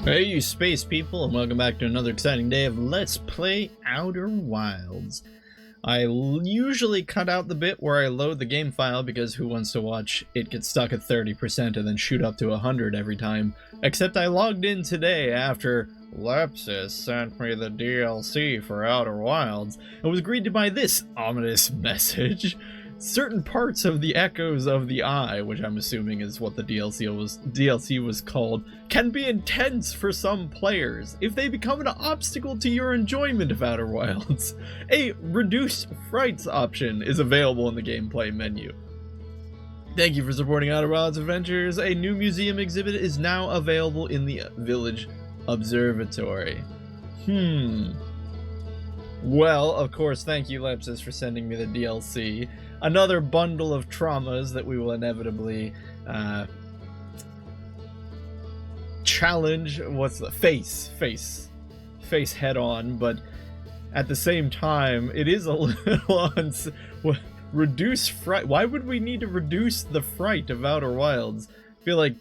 Hey you space people, and welcome back to another exciting day of Let's Play Outer Wilds. I usually cut out the bit where I load the game file because who wants to watch it get stuck at 30% and then shoot up to 100 every time, except I logged in today after Lepcis sent me the DLC for Outer Wilds and was greeted by this ominous message. Certain parts of the Echoes of the Eye, which I'm assuming is what the DLC was called, can be intense for some players if they become an obstacle to your enjoyment of Outer Wilds. A reduced frights option is available in the gameplay menu. Thank you for supporting Outer Wilds Adventures. A new museum exhibit is now available in the Village Observatory. Well, of course, thank you, Lepcis, for sending me the DLC. Another bundle of traumas that we will inevitably challenge. Face head on, but at the same time, it is a little reduce fright. Why would we need to reduce the fright of Outer Wilds? I feel like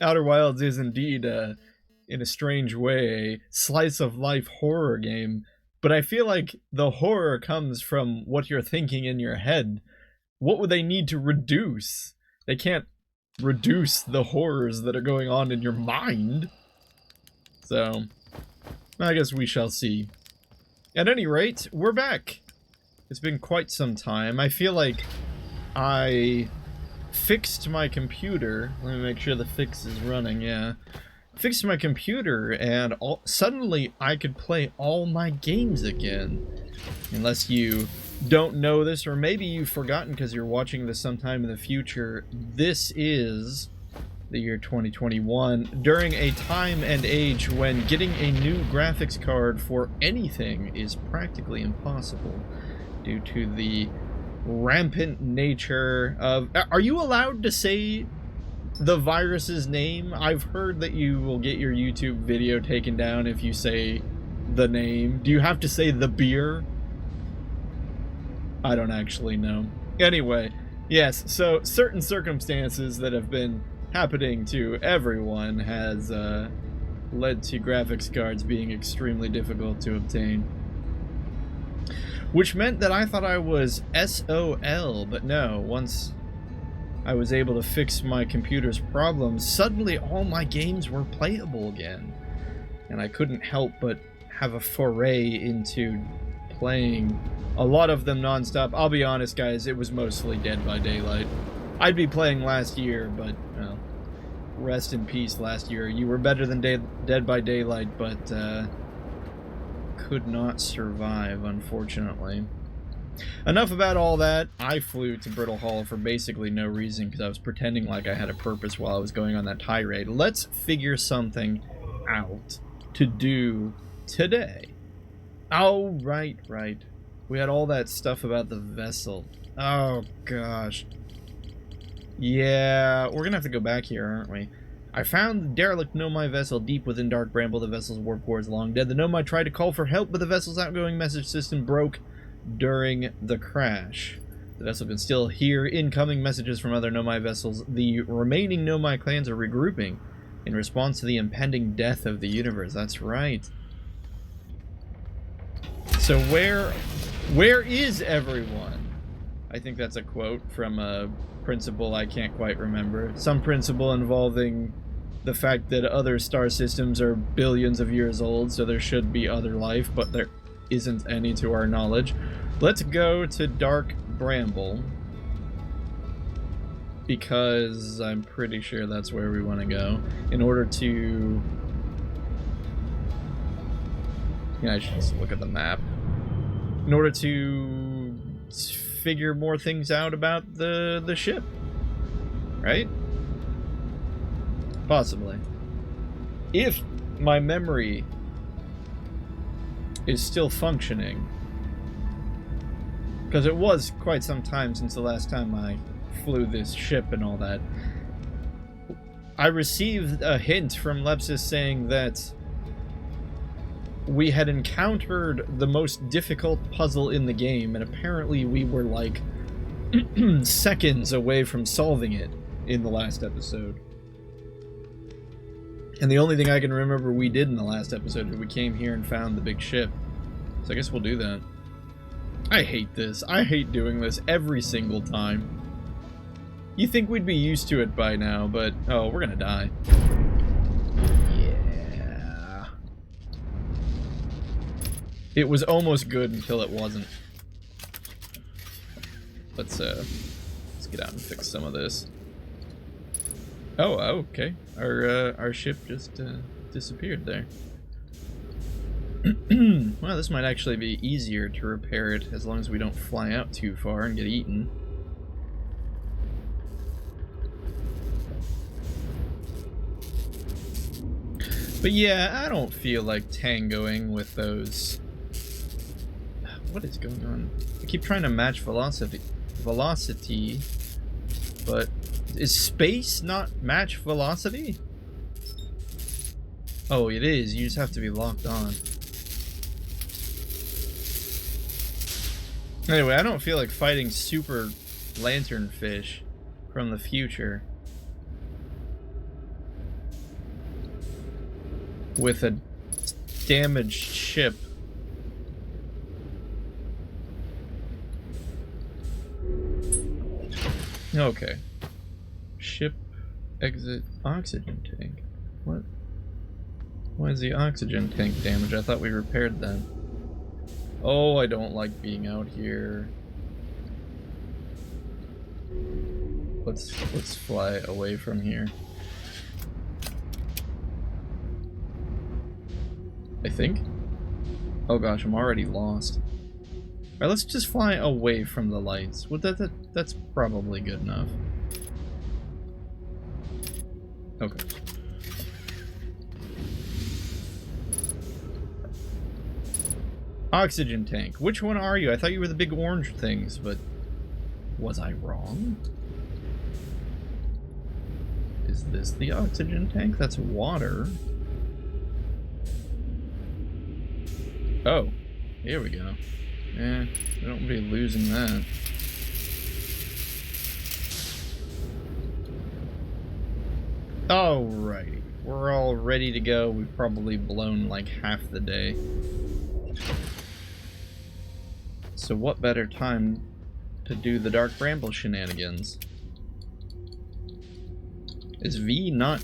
Outer Wilds is indeed, in a strange way, a slice of life horror game. But I feel like the horror comes from what you're thinking in your head. What would they need to reduce? They can't reduce the horrors that are going on in your mind. So, I guess we shall see. At any rate, we're back. It's been quite some time. I feel like I fixed my computer. Let me make sure the fix is running, yeah. Fixed my computer and suddenly I could play all my games again. Unless you don't know this, or maybe you've forgotten because you're watching this sometime in the future, this is the year 2021, during a time and age when getting a new graphics card for anything is practically impossible due to the rampant nature of... Are you allowed to say the virus's name? I've heard that you will get your YouTube video taken down if you say the name. Do you have to say the beer? I don't actually know. Anyway, yes, so certain circumstances that have been happening to everyone has led to graphics cards being extremely difficult to obtain. Which meant that I thought I was SOL, but no, once I was able to fix my computer's problems, suddenly all my games were playable again. And I couldn't help but have a foray into playing a lot of them non-stop. I'll be honest, guys, it was mostly Dead by Daylight. I'd be playing last year, but, well, rest in peace last year. You were better than Dead by Daylight, but could not survive, unfortunately. Enough about all that. I flew to Brittle Hall for basically no reason because I was pretending like I had a purpose while I was going on that tirade. Let's figure something out to do today. Oh, right. We had all that stuff about the vessel. Oh, gosh. Yeah, we're gonna have to go back here, aren't we? I found the derelict Nomai vessel deep within Dark Bramble. The vessel's warp core is long dead. The Nomai tried to call for help, but the vessel's outgoing message system broke during the crash. The vessel can still hear incoming messages from other Nomai vessels. The remaining Nomai clans are regrouping in response to the impending death of the universe. That's right. So where is everyone? I think that's a quote from a principle I can't quite remember. Some principle involving the fact that other star systems are billions of years old, so there should be other life, but there isn't any to our knowledge. Let's go to Dark Bramble, because I'm pretty sure that's where we want to go in order to... Yeah, I should just look at the map. In order to figure more things out about the ship, right? Possibly. If my memory is still functioning, because it was quite some time since the last time I flew this ship and all that. I received a hint from Lepcis saying that we had encountered the most difficult puzzle in the game, and apparently we were like seconds away from solving it in the last episode. And the only thing I can remember we did in the last episode was we came here and found the big ship. So I guess we'll do that. I hate this. I hate doing this every single time. You think we'd be used to it by now, but oh, we're gonna die. Yeah. It was almost good until it wasn't. Let's get out and fix some of this. Oh, okay. Our ship just disappeared there. Well, this might actually be easier to repair it as long as we don't fly out too far and get eaten. But yeah, I don't feel like tangoing with those. What is going on? I keep trying to match velocity, but is space not match velocity? Oh, it is. You just have to be locked on. Anyway, I don't feel like fighting super lanternfish from the future with a damaged ship. Okay. Ship exit oxygen tank. What? Why is the oxygen tank damaged? I thought we repaired that. Oh, I don't like being out here. Let's fly away from here. I think. Oh gosh, I'm already lost. Alright, let's just fly away from the lights. Well, that's probably good enough. Okay. Oxygen tank. Which one are you? I thought you were the big orange things, but was I wrong? Is this the oxygen tank? That's water. Oh, here we go. Yeah, we don't be losing that. Alrighty, we're all ready to go. We've probably blown like half the day. So what better time to do the Dark Bramble shenanigans? Is V not...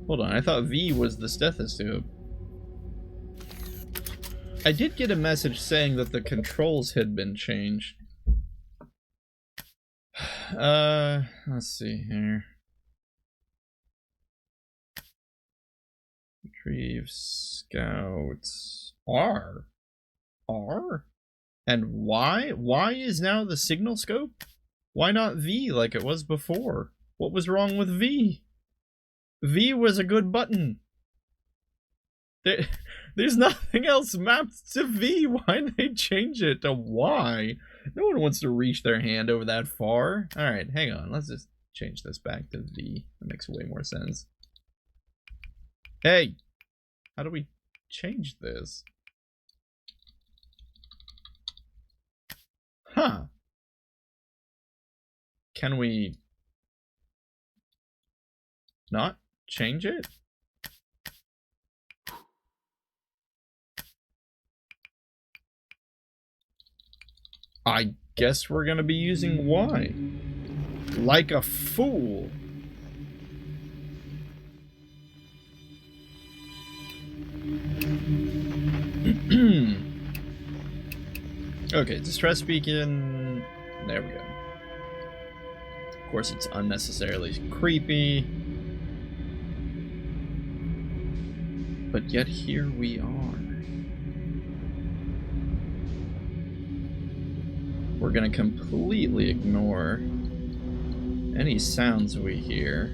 Hold on, I thought V was the stethoscope. I did get a message saying that the controls had been changed. Let's see here. Retrieve scouts. R? And Y? Y is now the signal scope? Why not V like it was before? What was wrong with V? V was a good button. There's nothing else mapped to V. Why'd they change it to Y? No one wants to reach their hand over that far. Alright, hang on. Let's just change this back to V. That makes way more sense. Hey! How do we change this? Huh. Can we not change it? I guess we're gonna be using Y. Like a fool. Okay, distress beacon. There we go. Of course, it's unnecessarily creepy. But yet here we are. We're gonna completely ignore any sounds we hear.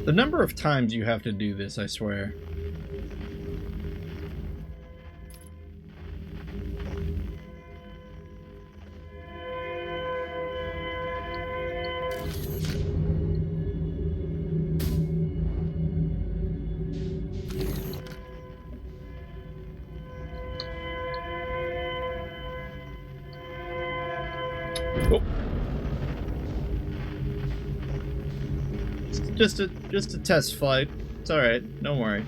The number of times you have to do this, I swear. Oh. Just a test flight. It's alright, don't worry.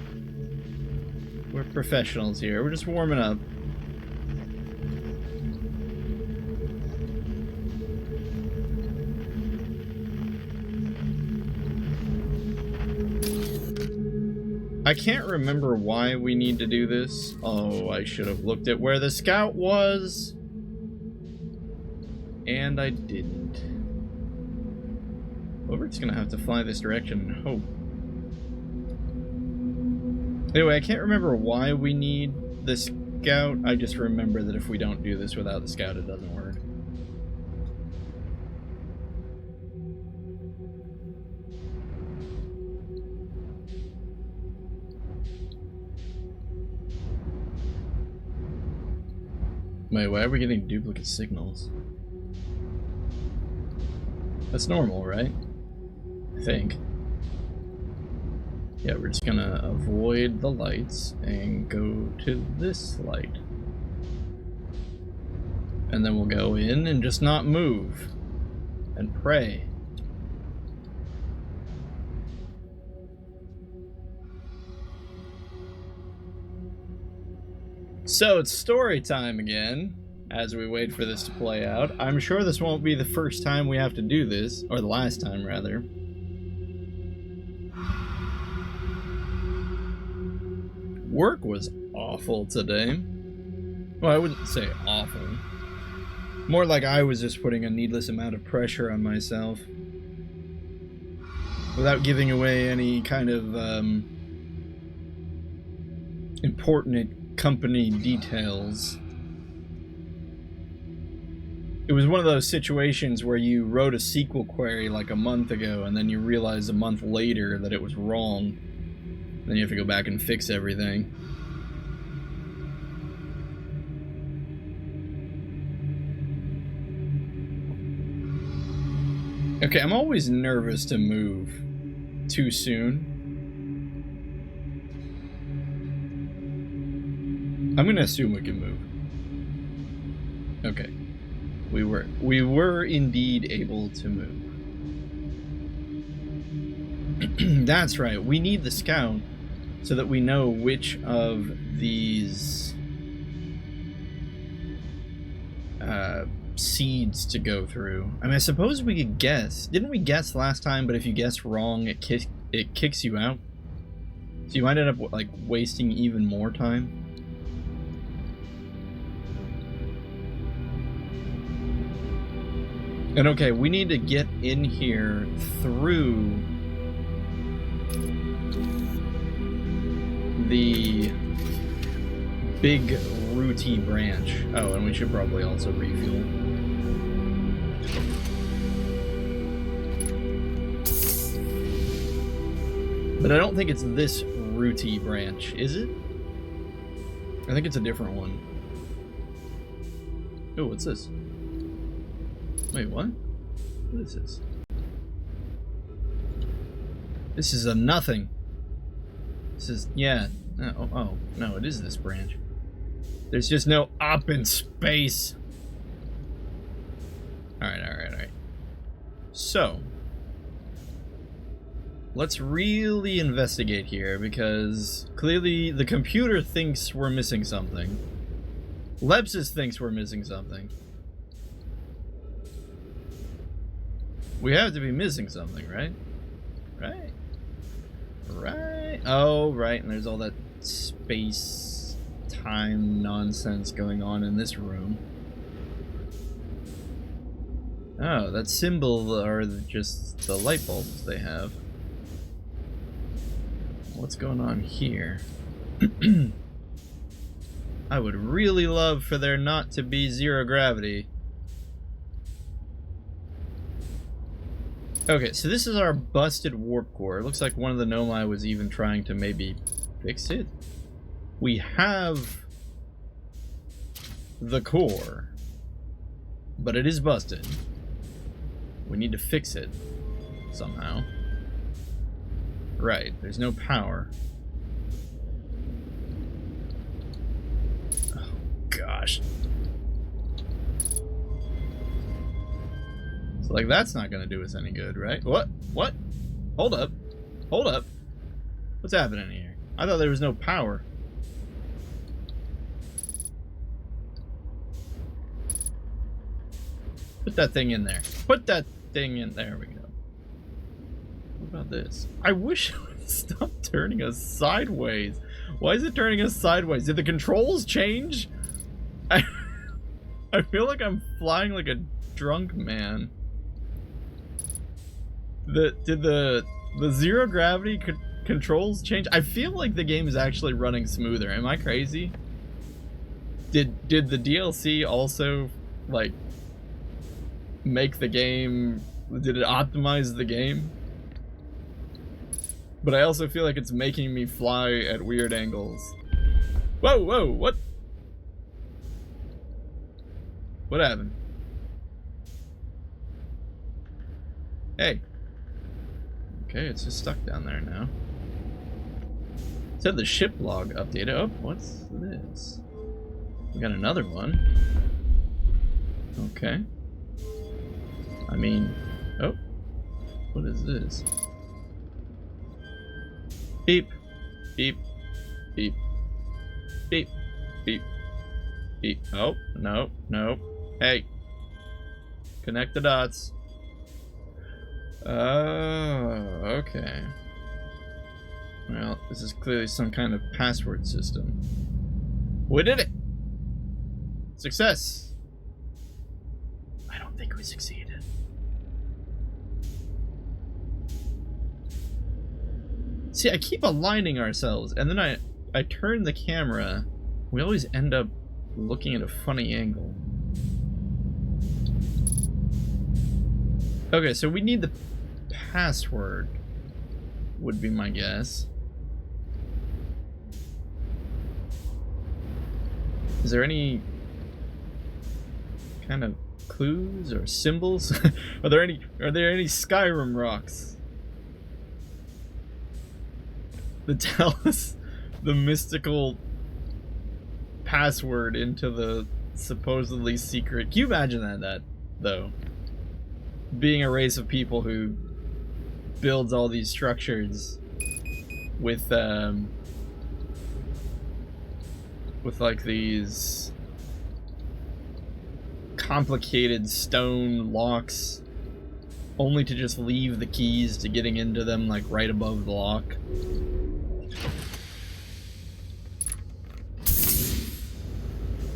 We're professionals here, we're just warming up. I can't remember why we need to do this. Oh, I should have looked at where the scout was. And I didn't. Well, we're just gonna have to fly this direction and hope. Anyway, I can't remember why we need the scout. I just remember that if we don't do this without the scout, it doesn't work. Wait, why are we getting duplicate signals? That's normal, right? I think. Yeah, we're just gonna avoid the lights and go to this light. And then we'll go in and just not move. And pray. So it's story time again, as we wait for this to play out. I'm sure this won't be the first time we have to do this, or the last time rather. Work was awful today. Well, I wouldn't say awful. More like I was just putting a needless amount of pressure on myself. Without giving away any kind of important company details. It was one of those situations where you wrote a SQL query like a month ago and then you realize a month later that it was wrong. Then you have to go back and fix everything. Okay, I'm always nervous to move too soon. I'm gonna assume we can move. Okay. We were indeed able to move. That's right, we need the scout so that we know which of these seeds to go through. I mean, I suppose we could guess. Didn't we guess last time, but if you guess wrong, it kicks you out? So you might end up like wasting even more time. And okay, we need to get in here through the big rooty branch. Oh, and we should probably also refuel. But I don't think it's this rooty branch, is it? I think it's a different one. Oh, what's this? Wait, what? What is this? This is a nothing. This is, yeah. Oh, no, it is this branch. There's just no up in space. Alright. So, let's really investigate here, because clearly the computer thinks we're missing something. Lepcis thinks we're missing something. We have to be missing something, right? Right. Oh, right, and there's all that space-time nonsense going on in this room. Oh, that symbol are just the light bulbs they have. What's going on here? I would really love for there not to be zero gravity. Okay, so this is our busted warp core. It looks like one of the Nomai was even trying to maybe fix it. We have the core, but it is busted. We need to fix it somehow. Right, there's no power. Oh, gosh. So, like, that's not gonna do us any good, right? What? What? Hold up. Hold up. What's happening here? I thought there was no power. Put that thing in there. Put that thing in there. We go. What about this? I wish it would stop turning us sideways. Why is it turning us sideways? Did the controls change? I feel like I'm flying like a drunk man. Did the zero gravity controls change? I feel like the game is actually running smoother. Am I crazy? Did the DLC also like make the game? Did it optimize the game? But I also feel like it's making me fly at weird angles. Whoa, whoa, what? What happened? Hey. Okay, it's just stuck down there now. It said the ship log updated. Oh, what's this? We got another one. Okay. I mean, oh. What is this? Beep. Beep. Beep. Beep. Beep. Beep. Oh, no, no. Hey. Connect the dots. Oh, okay. Well, this is clearly some kind of password system. We did it! Success! I don't think we succeeded. See, I keep aligning ourselves, and then I turn the camera. We always end up looking at a funny angle. Okay, so we need the password, would be my guess. Is there any kind of clues or symbols? Are there any Skyrim rocks that tell us the mystical password into the supposedly secret? Can you imagine that though? Being a race of people who builds all these structures with like these complicated stone locks, only to just leave the keys to getting into them like right above the lock.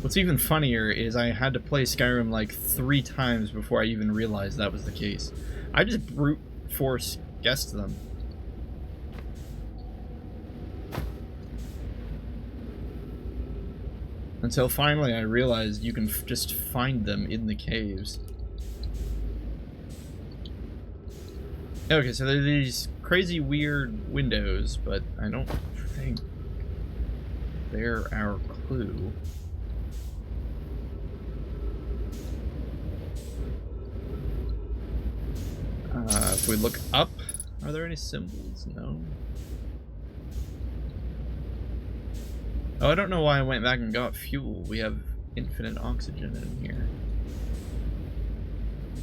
What's even funnier is I had to play Skyrim like 3 times before I even realized that was the case. I just brute force guessed them. Until finally I realized you can just find them in the caves. Okay, so there are these crazy weird windows, but I don't think they're our clue. If we look up, are there any symbols? No. Oh, I don't know why I went back and got fuel. We have infinite oxygen in here.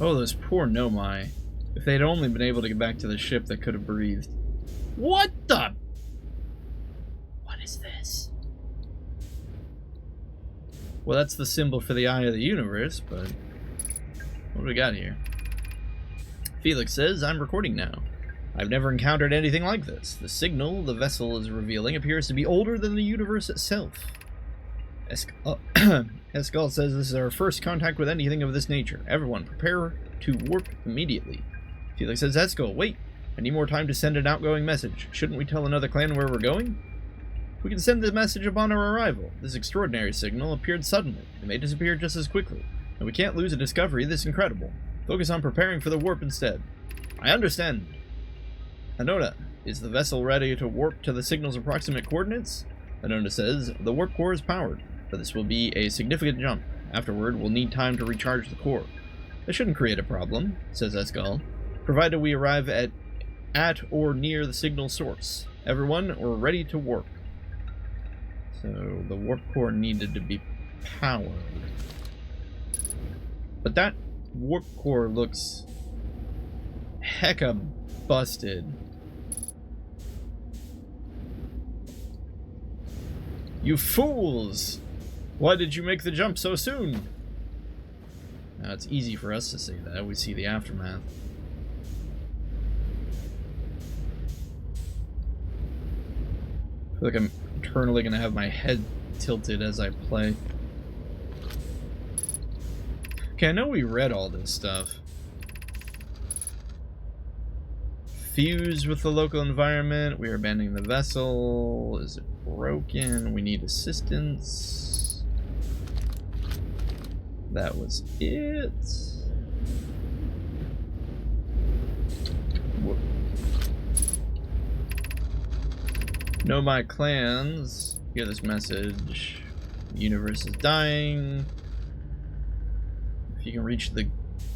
Oh, those poor Nomai. If they'd only been able to get back to the ship, they could have breathed. What the? What is this? Well, that's the symbol for the eye of the universe, but what do we got here? Felix says, I'm recording now. I've never encountered anything like this. The signal the vessel is revealing appears to be older than the universe itself. Escal says this is our first contact with anything of this nature. Everyone, prepare to warp immediately. Felix says, Escal, wait. I need more time to send an outgoing message. Shouldn't we tell another clan where we're going? We can send the message upon our arrival. This extraordinary signal appeared suddenly. It may disappear just as quickly. And we can't lose a discovery this incredible. Focus on preparing for the warp instead. I understand. Anona, is the vessel ready to warp to the signal's approximate coordinates? Anona says, the warp core is powered, but this will be a significant jump. Afterward, we'll need time to recharge the core. This shouldn't create a problem, says Escal, provided we arrive at or near the signal source. Everyone, we're ready to warp. So, the warp core needed to be powered. But that warp core looks hecka busted. You fools! Why did you make the jump so soon? Now, it's easy for us to say that. We see the aftermath. I feel like I'm eternally gonna have my head tilted as I play. Okay, I know we read all this stuff. Fuse with the local environment. We are abandoning the vessel. Is it broken? We need assistance. That was it. Know my clans. Hear this message. The universe is dying. If you can reach the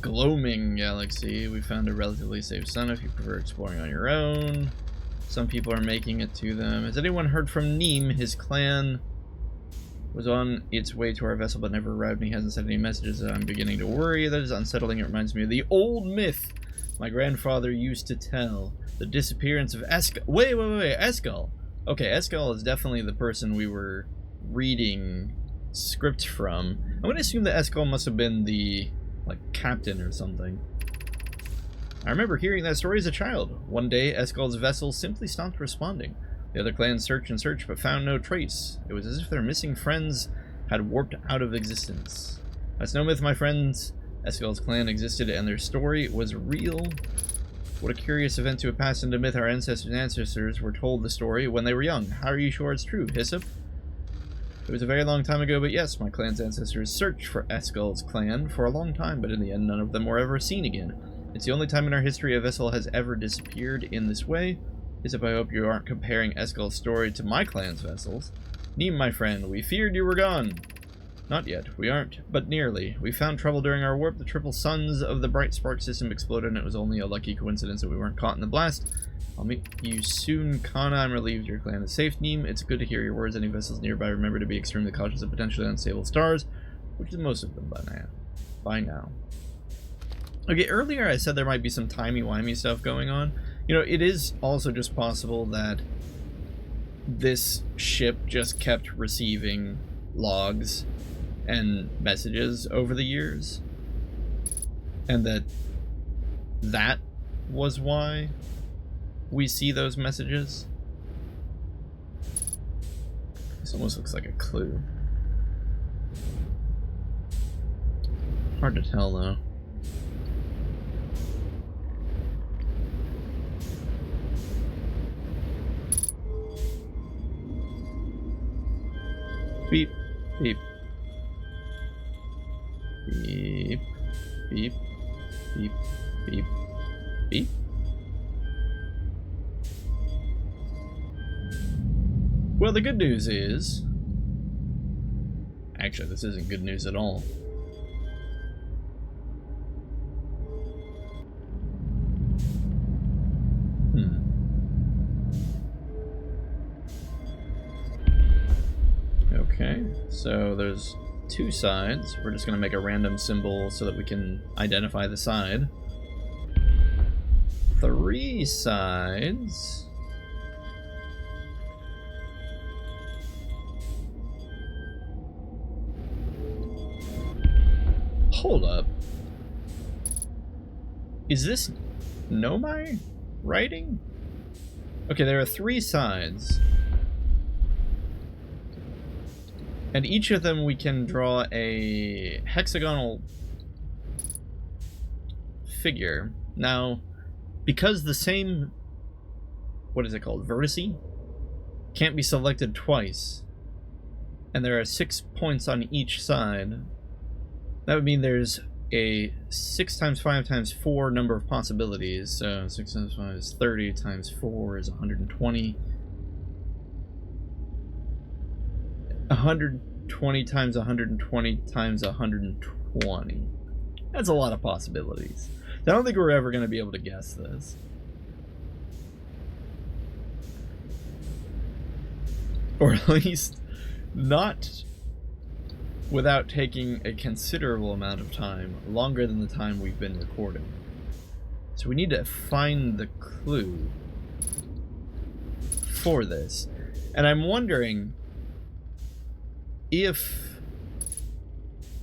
Gloaming Galaxy, we found a relatively safe sun if you prefer exploring on your own. Some people are making it to them. Has anyone heard from Neem? His clan was on its way to our vessel but never arrived, and he hasn't sent any messages. I'm beginning to worry. That is unsettling. It reminds me of the old myth my grandfather used to tell. The disappearance of Eskel. Wait, Eskel. Okay, Eskel is definitely the person we were reading scripts from. I'm going to assume that Eskel must have been the, like, captain or something. I remember hearing that story as a child. One day, Eskel's vessel simply stopped responding. The other clans searched and searched, but found no trace. It was as if their missing friends had warped out of existence. That's no myth, my friends. Eskel's clan existed, and their story was real. What a curious event to have passed into myth. Our ancestors were told the story when they were young. How are you sure it's true, Hyssop? It was a very long time ago, but yes, my clan's ancestors searched for Eskel's clan for a long time, but in the end, none of them were ever seen again. It's the only time in our history a vessel has ever disappeared in this way. Hyssop, I hope you aren't comparing Eskel's story to my clan's vessels. Neem, my friend, we feared you were gone. Not yet. We aren't, but nearly. We found trouble during our warp. The triple suns of the bright spark system exploded, and it was only a lucky coincidence that we weren't caught in the blast. I'll meet you soon, Kana. I'm relieved your clan is safe, Neem. It's good to hear your words. Any vessels nearby, remember to be extremely cautious of potentially unstable stars, which is most of them by now. Okay, earlier I said there might be some timey-wimey stuff going on. You know, it is also just possible that this ship just kept receiving logs and messages over the years, and that was why we see those messages. This almost looks like a clue. Hard to tell though. Beep, beep. Beep, beep, beep, beep, beep. Well, the good news is... Actually, this isn't good news at all. Okay, so there's two sides. We're just going to make a random symbol so that we can identify the side. 3 sides. Hold up. Is this Nomai writing? Okay, there are 3 sides. And each of them we can draw a hexagonal figure. Now, because the same, what is it called, vertice, can't be selected twice, and there are 6 points on each side, that would mean there's a 6 times 5 times 4 number of possibilities. So 6 times 5 is 30, times 4 is 120. 120 times 120 times 120. That's a lot of possibilities. I don't think we're ever going to be able to guess this. Or at least not without taking a considerable amount of time, longer than the time we've been recording. So we need to find the clue for this. And I'm wondering if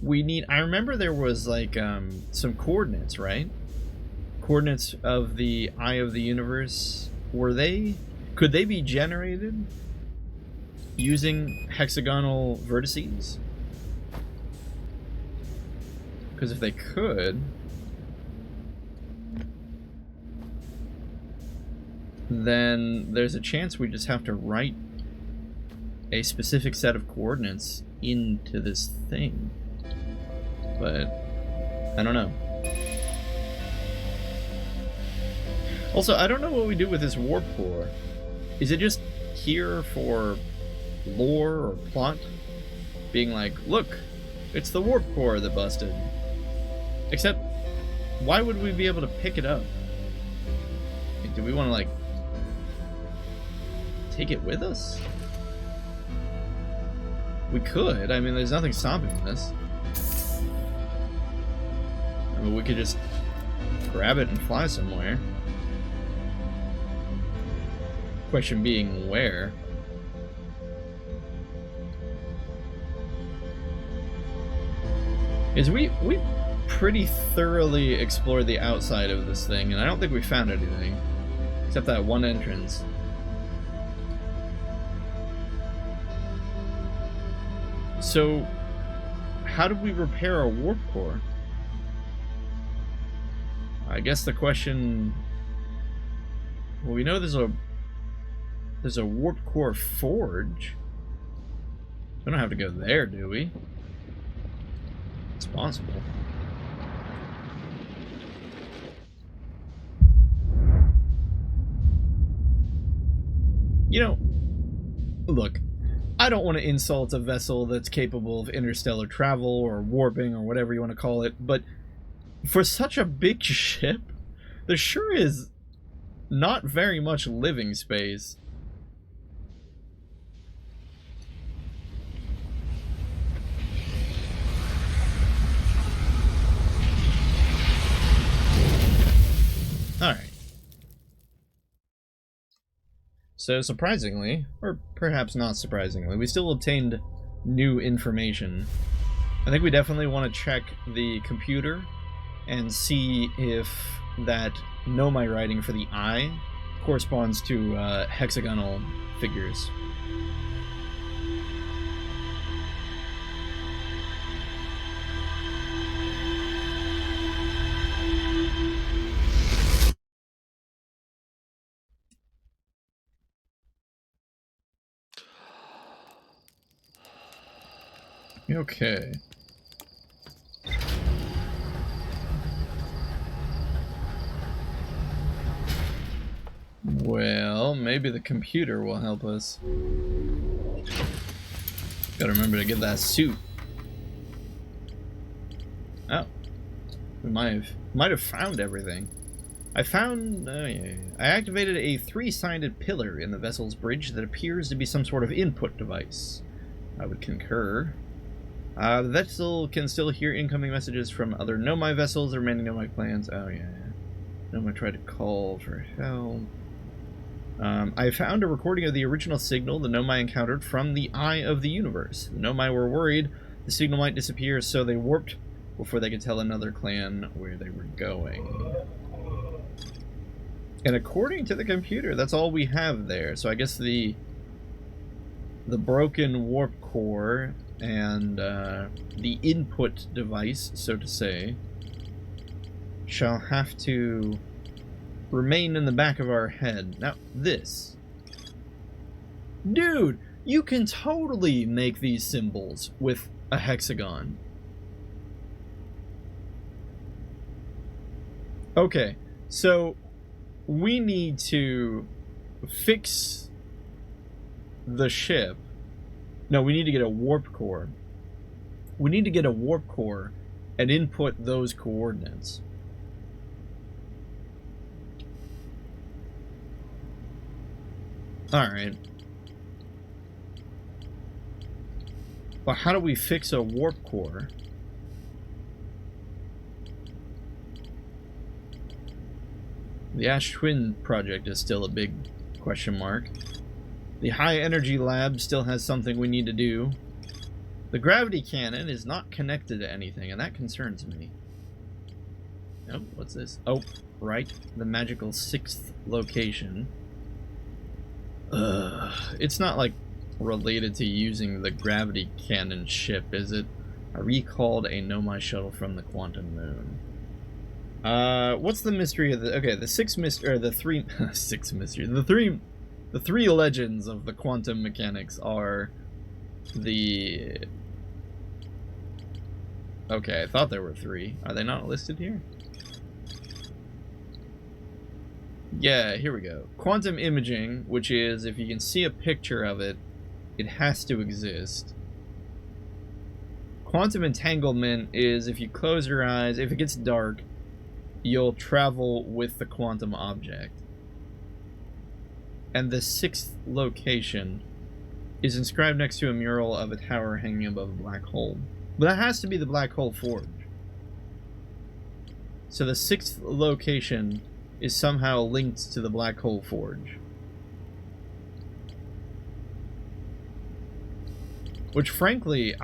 we need... I remember there was like some coordinates, right? Coordinates of the eye of the universe. Were they... Could they be generated using hexagonal vertices? Because if they could... then there's a chance we just have to write a specific set of coordinates into this thing. But I don't know. Also, I don't know what we do with this warp core. Is it just here for lore or plot? Being like, look, it's the warp core that busted. Except, why would we be able to pick it up? Like, do we want to, like, take it with us? We could. I mean, there's nothing stopping this. I mean, we could just grab it and fly somewhere. Question being, where? Is we pretty thoroughly explored the outside of this thing, and I don't think we found anything. Except that one entrance. So, how do we repair a warp core? I guess the question... Well, we know there's a warp core forge. We don't have to go there, do we? It's possible. You know, look, I don't want to insult a vessel that's capable of interstellar travel or warping or whatever you want to call it, but for such a big ship, there sure is not very much living space. Alright. So surprisingly, or perhaps not surprisingly, we still obtained new information. I think we definitely want to check the computer and see if that Nomai writing for the eye corresponds to hexagonal figures. Okay. Well, maybe the computer will help us. Gotta remember to get that suit. Oh. We might have found everything. I found... I activated a 3-sided pillar in the vessel's bridge that appears to be some sort of input device. I would concur. The vessel can still hear incoming messages from other Nomai vessels. The remaining Nomai clans... Oh, yeah. Nomai tried to call for help. I found a recording of the original signal the Nomai encountered from the Eye of the Universe. The Nomai were worried the signal might disappear, so they warped before they could tell another clan where they were going. And according to the computer, that's all we have there. So I guess the broken warp core and the input device, so to say, shall have to remain in the back of our head. Now, this. Dude, you can totally make these symbols with a hexagon. Okay, so we need to fix the ship. No, we need to get a warp core. We need to get a warp core and input those coordinates. Alright. Well, how do we fix a warp core? The Ash Twin project is still a big question mark. The high energy lab still has something we need to do. The gravity cannon is not connected to anything, and that concerns me. Oh, what's this? Oh, right. The magical 6th location. It's not, like, related to using the gravity cannon ship, is it? I recalled a Nomai shuttle from the quantum moon. What's the mystery of the... Okay, the 6 mystery... Or the 3... 6 mystery. The three legends of the quantum mechanics are the... Okay, I thought there were 3. Are they not listed here? Yeah, here we go. Quantum imaging, which is if you can see a picture of it, it has to exist. Quantum entanglement is if you close your eyes, if it gets dark, you'll travel with the quantum object. And the 6th location is inscribed next to a mural of a tower hanging above a black hole. But that has to be the Black Hole Forge. So the 6th location is somehow linked to the Black Hole Forge. Which, frankly,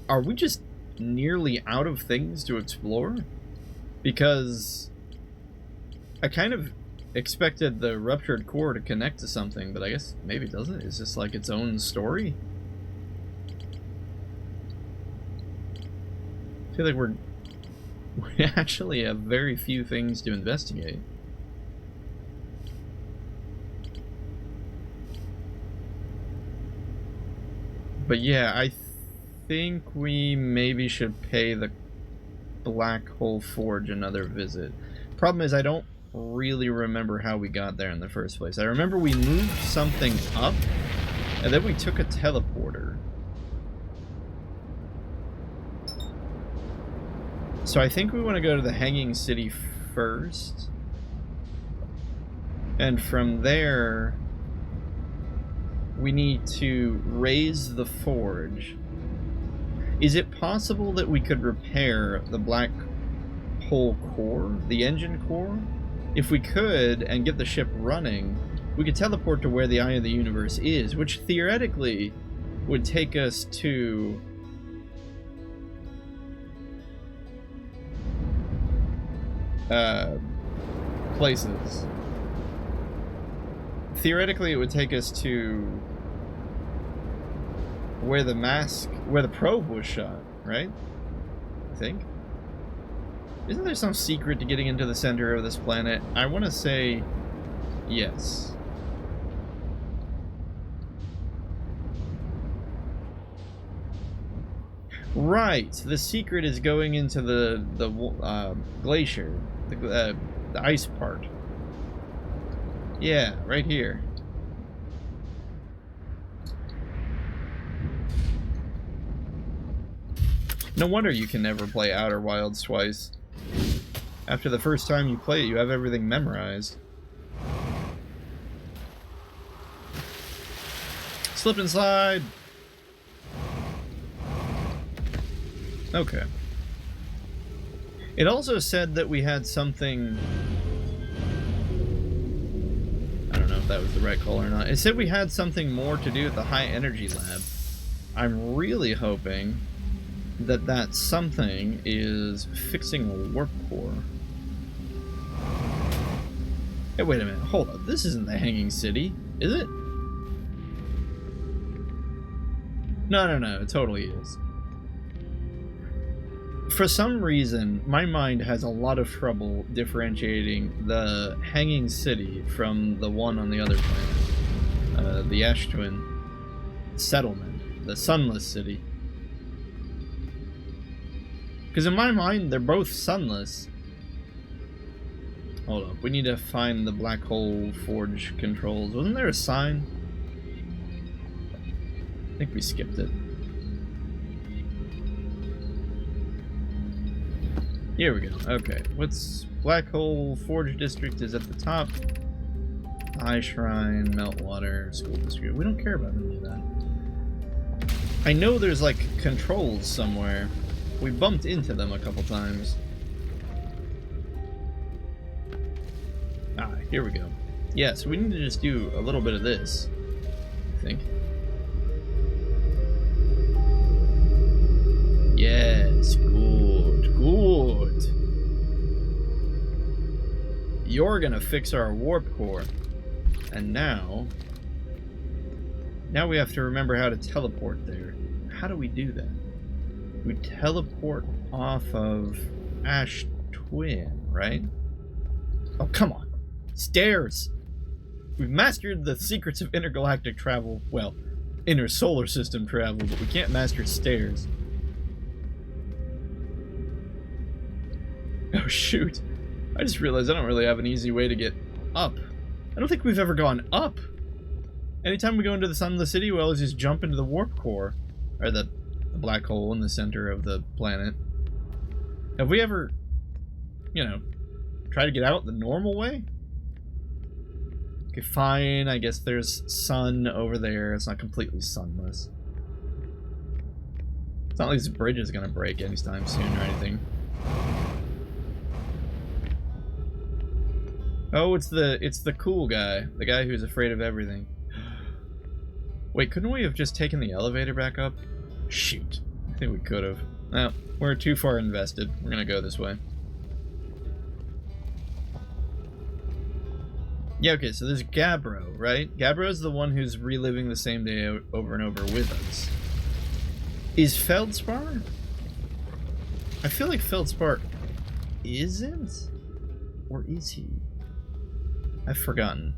Are we just nearly out of things to explore? Because I kind of expected the ruptured core to connect to something, but I guess maybe it doesn't. It's just like its own story. I feel like we actually have very few things to investigate. But yeah, I think we maybe should pay the Black Hole Forge another visit. Problem is, I don't really remember how we got there in the first place. I remember we moved something up, and then we took a teleporter. So I think we want to go to the Hanging City first. And from there, we need to raise the forge. Is it possible that we could repair the black hole core, the engine core? If we could, and get the ship running, we could teleport to where the Eye of the Universe is, which theoretically would take us to... places. Theoretically, it would take us to where the probe was shot, right? I think. Isn't there some secret to getting into the center of this planet? I want to say yes. Right, the secret is going into the glacier, the ice part. Yeah, right here. No wonder you can never play Outer Wilds twice. After the first time you play it, you have everything memorized. Slip and slide! Okay. It also said that we had something... I don't know if that was the right call or not. It said we had something more to do at the high energy lab. I'm really hoping that that something is fixing a warp core. Hey, wait a minute. Hold up. This isn't the Hanging City, is it? No. It totally is. For some reason, my mind has a lot of trouble differentiating the Hanging City from the one on the other planet. The Ash Twin settlement. The Sunless City. Because in my mind, they're both sunless. Hold up. We need to find the Black Hole Forge controls. Wasn't there a sign? I think we skipped it. Here we go. Okay. What's Black Hole Forge District is at the top. Eye Shrine, Meltwater, School District. We don't care about any of that. I know there's like controls somewhere. We bumped into them a couple times. here we go. Yeah, so we need to just do a little bit of this, I think. Yes, good, good. You're gonna fix our warp core. And now we have to remember how to teleport there. How do we do that? We teleport off of Ash Twin, right? Oh, come on. Stairs! We've mastered the secrets of intergalactic travel. Well, inter-solar system travel, but we can't master stairs. Oh, shoot. I just realized I don't really have an easy way to get up. I don't think we've ever gone up. Anytime we go into the Sunless City, we always just jump into the warp core. Or the black hole in the center of the planet. Have we ever, you know, tried to get out the normal way? Okay, fine. I guess there's sun over there. It's not completely sunless. It's not like this bridge is gonna break anytime soon or anything. Oh, it's the cool guy. The guy who's afraid of everything. Wait, couldn't we have just taken the elevator back up? Shoot. I think we could have. No, we're too far invested. We're gonna go this way. Yeah, okay, so there's Gabbro, right? Gabbro's the one who's reliving the same day over and over with us. Is Feldspar? I feel like Feldspar isn't? Or is he? I've forgotten.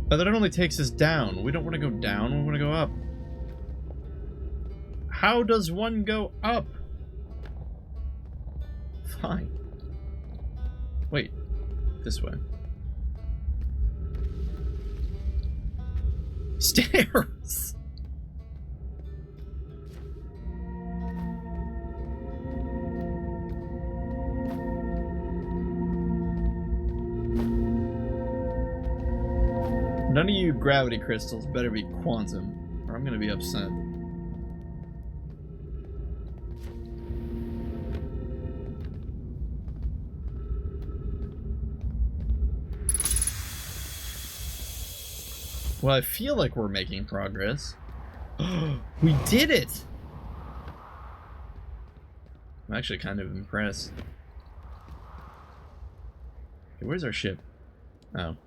But that only takes us down. We don't want to go down, we want to go up. How does one go up? Fine. Wait, this way. Stairs! None of you gravity crystals better be quantum, or I'm gonna be upset. Well, I feel like we're making progress. We did it! I'm actually kind of impressed. Okay, where's our ship? Oh,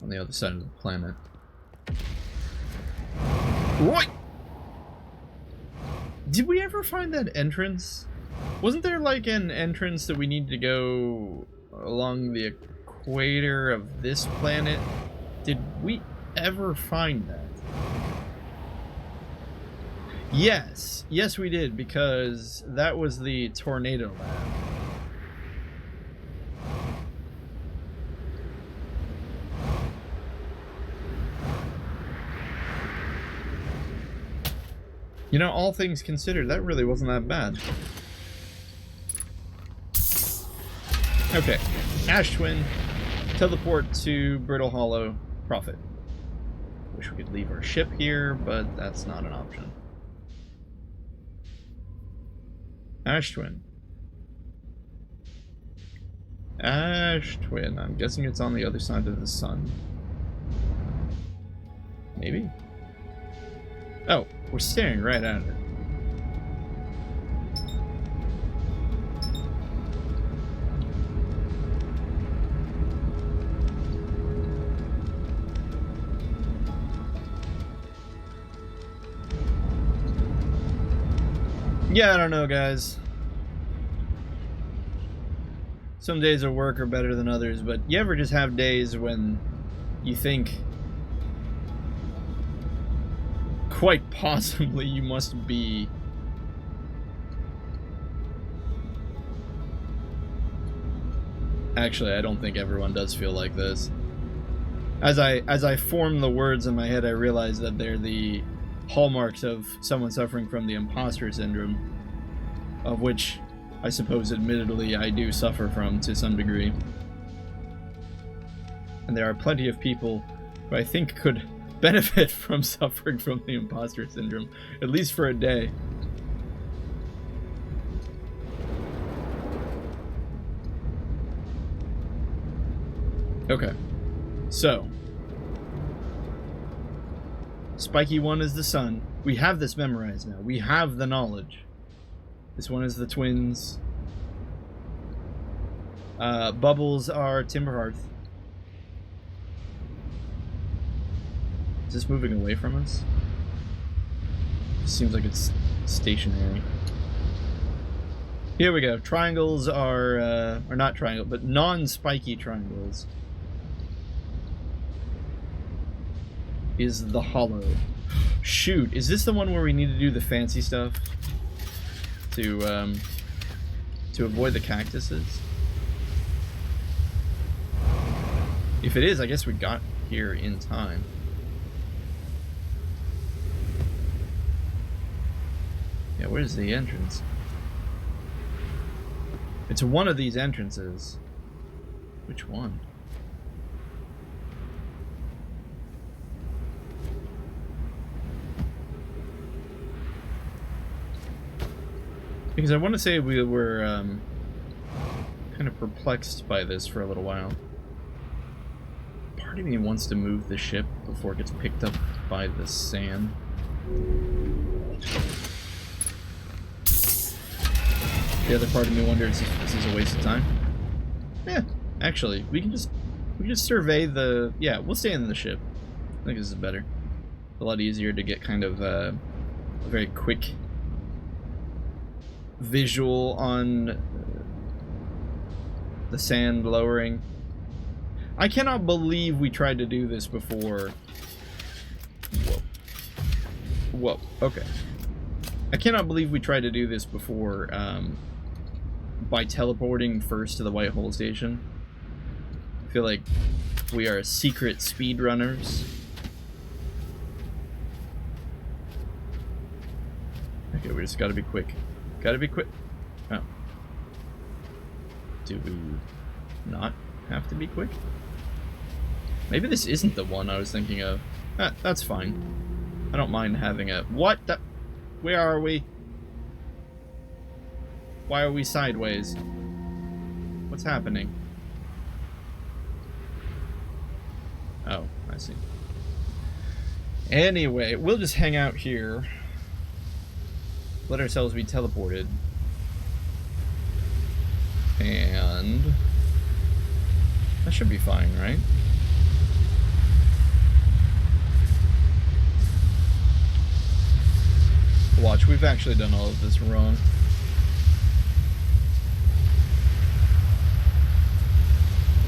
on the other side of the planet. What? Did we ever find that entrance? Wasn't there like an entrance that we need to go along the equator of this planet? Did we ever find that? Yes. Yes, we did, because that was the tornado lab. You know, all things considered, that really wasn't that bad. Okay. Ash Twin, teleport to Brittle Hollow, Prophet. Wish we could leave our ship here, but that's not an option. Ash Twin. Ash Twin. I'm guessing it's on the other side of the sun. Maybe? Oh, we're staring right at it. Yeah, I don't know, guys. Some days of work are better than others, but you ever just have days when you think quite possibly you must be actually, I don't think everyone does feel like this. As I form the words in my head, I realize that they're the hallmarks of someone suffering from the imposter syndrome, of which I suppose admittedly I do suffer from to some degree. And there are plenty of people who I think could benefit from suffering from the imposter syndrome, at least for a day. Okay. So. Spiky one is the sun. We have this memorized now. We have the knowledge. This one is the twins. Bubbles are Timber Hearth. Is this moving away from us? Seems like it's stationary. Here we go. Triangles are not triangle, but non-spiky triangles. Is the hollow. Shoot, is this the one where we need to do the fancy stuff? To avoid the cactuses? If it is, I guess we got here in time. Yeah, where's the entrance? It's one of these entrances. Which one? Because I want to say we were kind of perplexed by this for a little while. Part of me wants to move the ship before it gets picked up by the sand. The other part of me wonders if this is a waste of time. Yeah, actually, we can just survey the. Yeah, we'll stay in the ship. I think this is better. It's a lot easier to get kind of a very quick visual on the sand lowering. I cannot believe we tried to do this before. Whoa. Whoa, okay. I cannot believe we tried to do this before by teleporting first to the White Hole Station. I feel like we are secret speedrunners. Okay, we just gotta be quick. Gotta be quick. Oh. Do we not have to be quick? Maybe this isn't the one I was thinking of. That's fine. I don't mind having a... What the... Where are we? Why are we sideways? What's happening? Oh, I see. Anyway, we'll just hang out here. Let ourselves be teleported. And... that should be fine, right? Watch, we've actually done all of this wrong.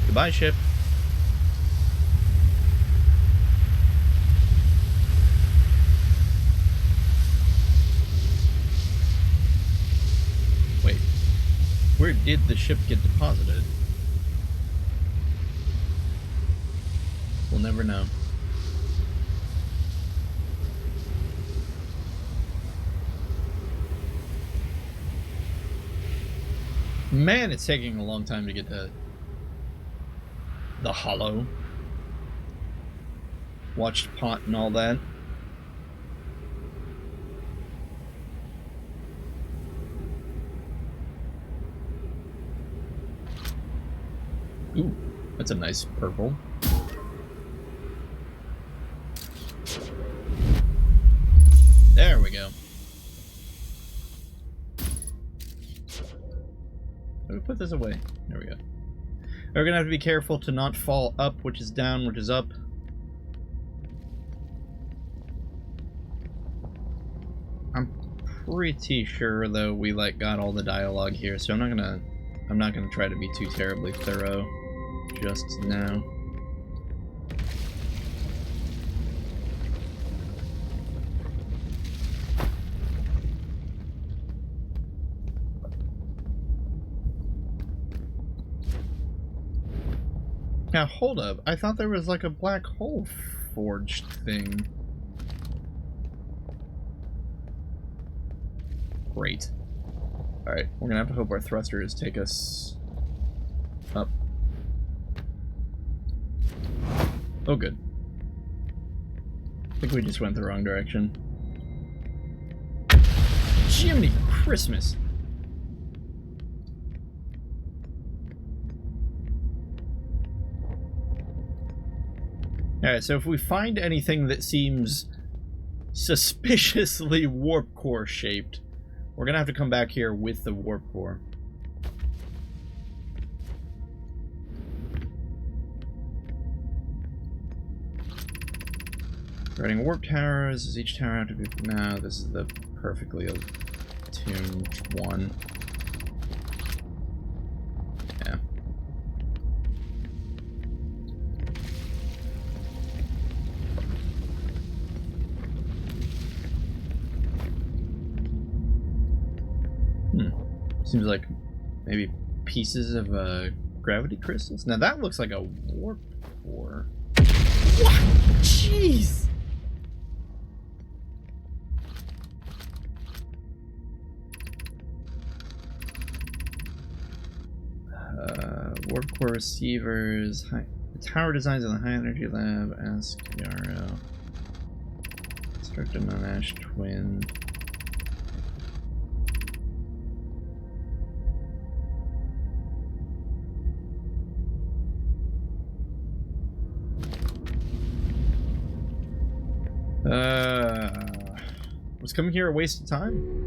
Goodbye, ship. Wait. Where did the ship get deposited? We'll never know. Man, it's taking a long time to get to the hollow. Watched Pot and all that. Ooh, that's a nice purple. There we go. Let me put this away. There we go. We're gonna have to be careful to not fall up, which is down, which is up. I'm pretty sure though we like got all the dialogue here, so I'm not gonna try to be too terribly thorough just now. Now, hold up. I thought there was like a black hole forged thing. Great. Alright, we're gonna have to hope our thrusters take us up. Oh, good. I think we just went the wrong direction. Jiminy Christmas! Alright, so if we find anything that seems suspiciously warp core shaped, we're gonna have to come back here with the warp core. Writing warp towers, does each tower have to be... No, this is the perfectly tuned one. Yeah. Seems like maybe pieces of gravity crystals. Now that looks like a warp core. What? Jeez! Warp core receivers. The tower designs in the high energy lab. Ask Yarrow. Constructed on Ash Twin. Was coming here a waste of time?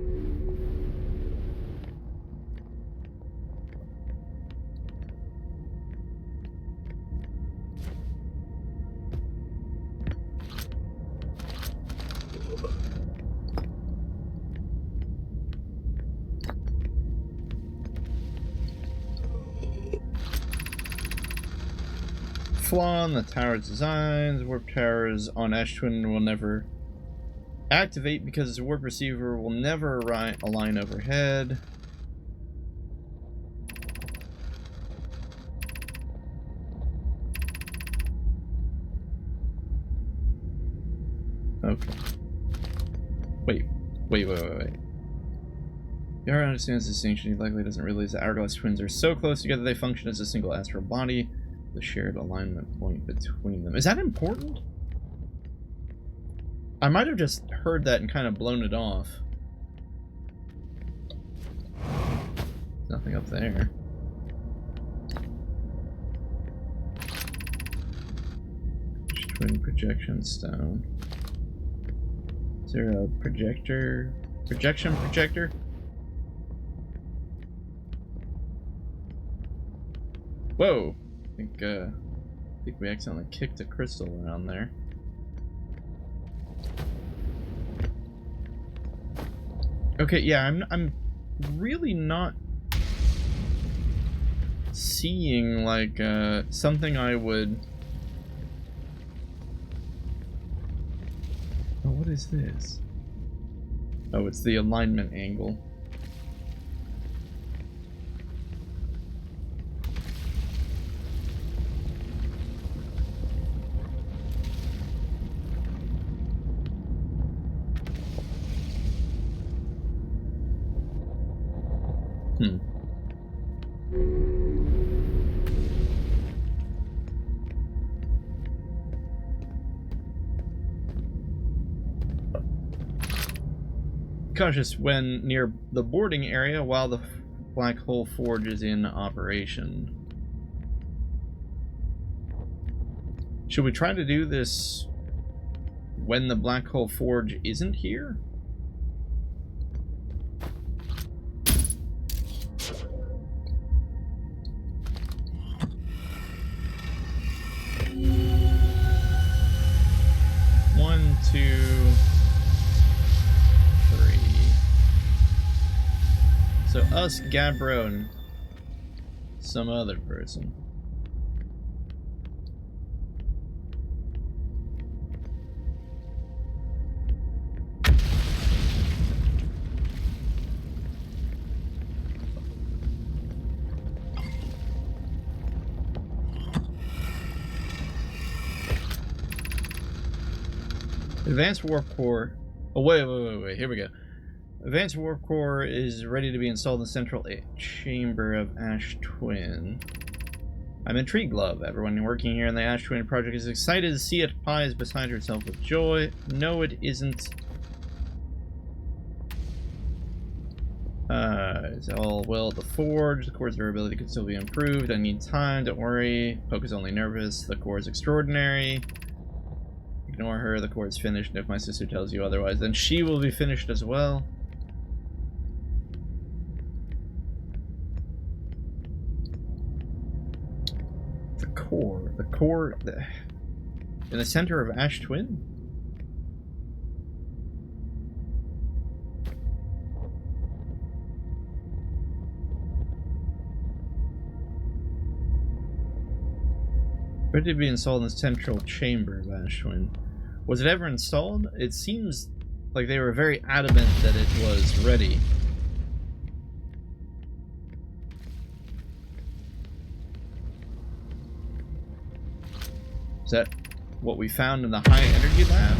Flaw in the tower's designs. Warp towers on Ash Twin will never activate because the warp receiver will never align overhead. Okay. Wait. Yara understands the distinction. He likely doesn't realize the hourglass twins are so close together they function as a single astral body. The shared alignment point between them. Is that important? I might have just heard that and kind of blown it off. Nothing up there. Twin projection stone. Is there a projector? Projection projector? Whoa! I think we accidentally kicked a crystal around there. Okay, yeah, I'm really not seeing like something I would. Oh, what is this? Oh, it's the alignment angle. Cautious when near the boarding area while the black hole forge is in operation. Should we try to do this when the black hole forge isn't here? One, two, three. So us, Gabbro, and some other person. Advanced warp core. Oh, wait. Here we go. Advanced warp core is ready to be installed in the central chamber of Ash Twin. I'm intrigued, love. Everyone working here in the Ash Twin project is excited to see it. Pi is beside herself with joy. No, it isn't. It's all well at the forge. The core's durability could still be improved. I need time. Don't worry. Poke is only nervous. The core is extraordinary. Ignore her, the core is finished, and if my sister tells you otherwise, then she will be finished as well. The core in the center of Ash Twin? Where did it be installed in the central chamber of Ash Twin? Was it ever installed? It seems like they were very adamant that it was ready. Is that what we found in the high energy lab?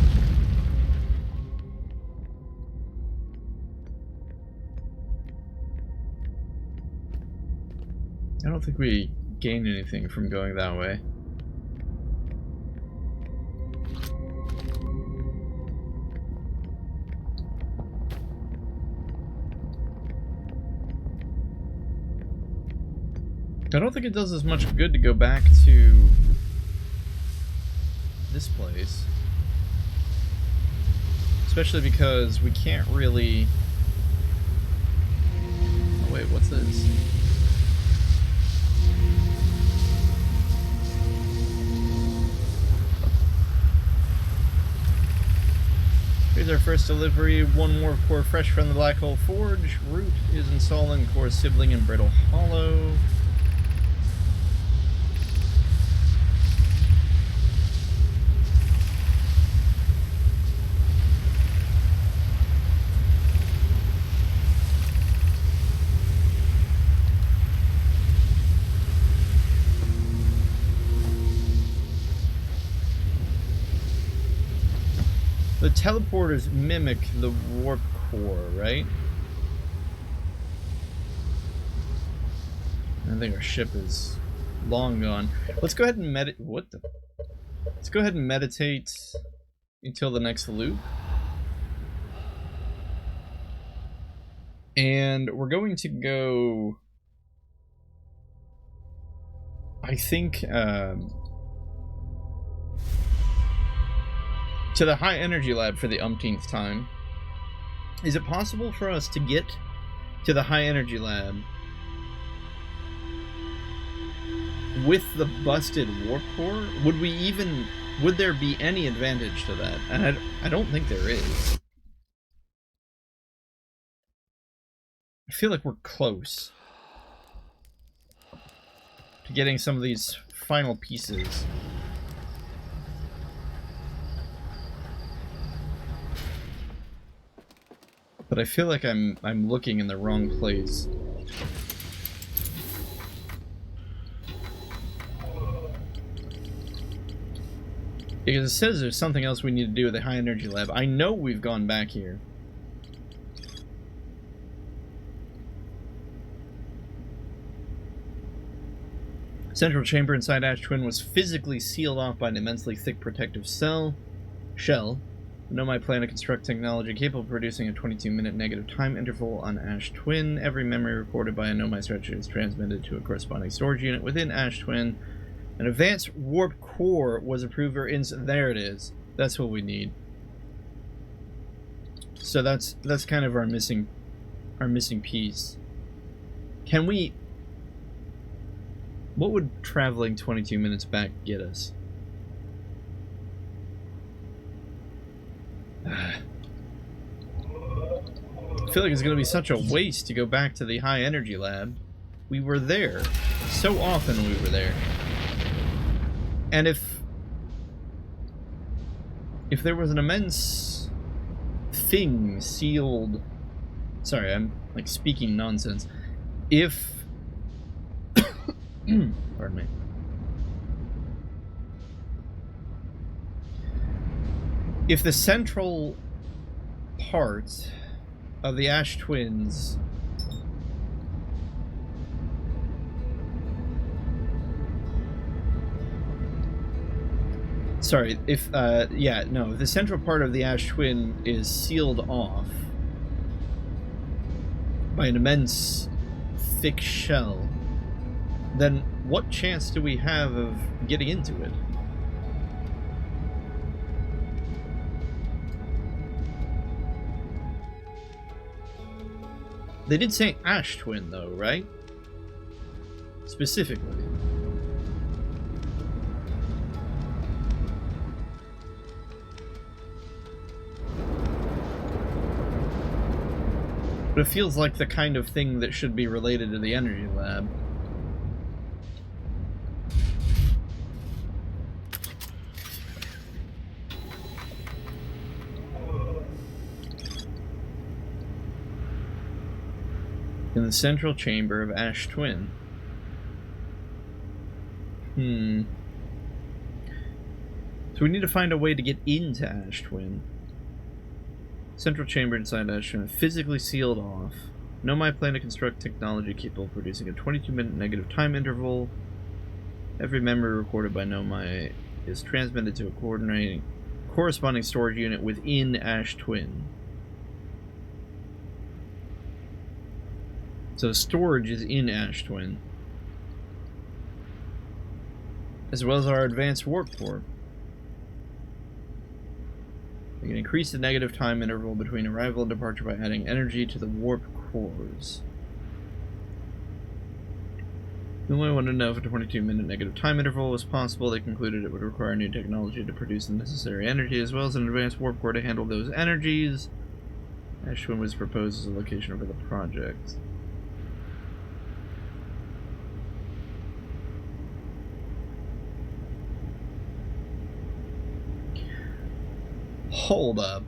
I don't think we gained anything from going that way. I don't think it does as much good to go back to this place. Especially because we can't really... Oh wait, what's this? Here's our first delivery. One more core fresh from the Black Hole Forge. Root is installing core sibling in Brittle Hollow. The teleporters mimic the warp core, right? I think our ship is long gone. Let's go ahead and Let's go ahead and meditate until the next loop. And we're going to go... I think, to the high energy lab for the umpteenth time. Is it possible for us to get to the high energy lab with the busted warp core? Would there be any advantage to that? And I don't think there is. I feel like we're close to getting some of these final pieces. But I feel like I'm looking in the wrong place. Because it says there's something else we need to do with the high energy lab. I know we've gone back here. Central chamber inside Ash Twin was physically sealed off by an immensely thick protective shell. Nomai plan to construct technology capable of producing a 22-minute negative time interval on Ash Twin. Every memory recorded by a Nomai structure is transmitted to a corresponding storage unit within Ash Twin. An advanced warp core was approved for there it is. That's what we need. So that's kind of our missing piece. Can we... What would traveling 22 minutes back get us? I feel like it's going to be such a waste to go back to the high energy lab. We were there. So often we were there. And if there was an immense thing sealed... Sorry, I'm like speaking nonsense. If... Pardon me. If the central part of the Ash Twins if the central part of the Ash Twin is sealed off by an immense thick shell, then what chance do we have of getting into it? They did say Ash Twin, though, right? Specifically. But it feels like the kind of thing that should be related to the energy lab. In the central chamber of Ash Twin. So we need to find a way to get into Ash Twin. Central chamber inside Ash Twin, physically sealed off. Know my plan to construct technology capable of producing a 22-minute negative time interval. Every memory recorded by Nomai is transmitted to a corresponding storage unit within Ash Twin. So storage is in Ash Twin. As well as our advanced warp core. We can increase the negative time interval between arrival and departure by adding energy to the warp cores. We only wanted to know if a 22-minute negative time interval was possible. They concluded it would require new technology to produce the necessary energy, as well as an advanced warp core to handle those energies. Ash Twin was proposed as a location for the project. Hold up.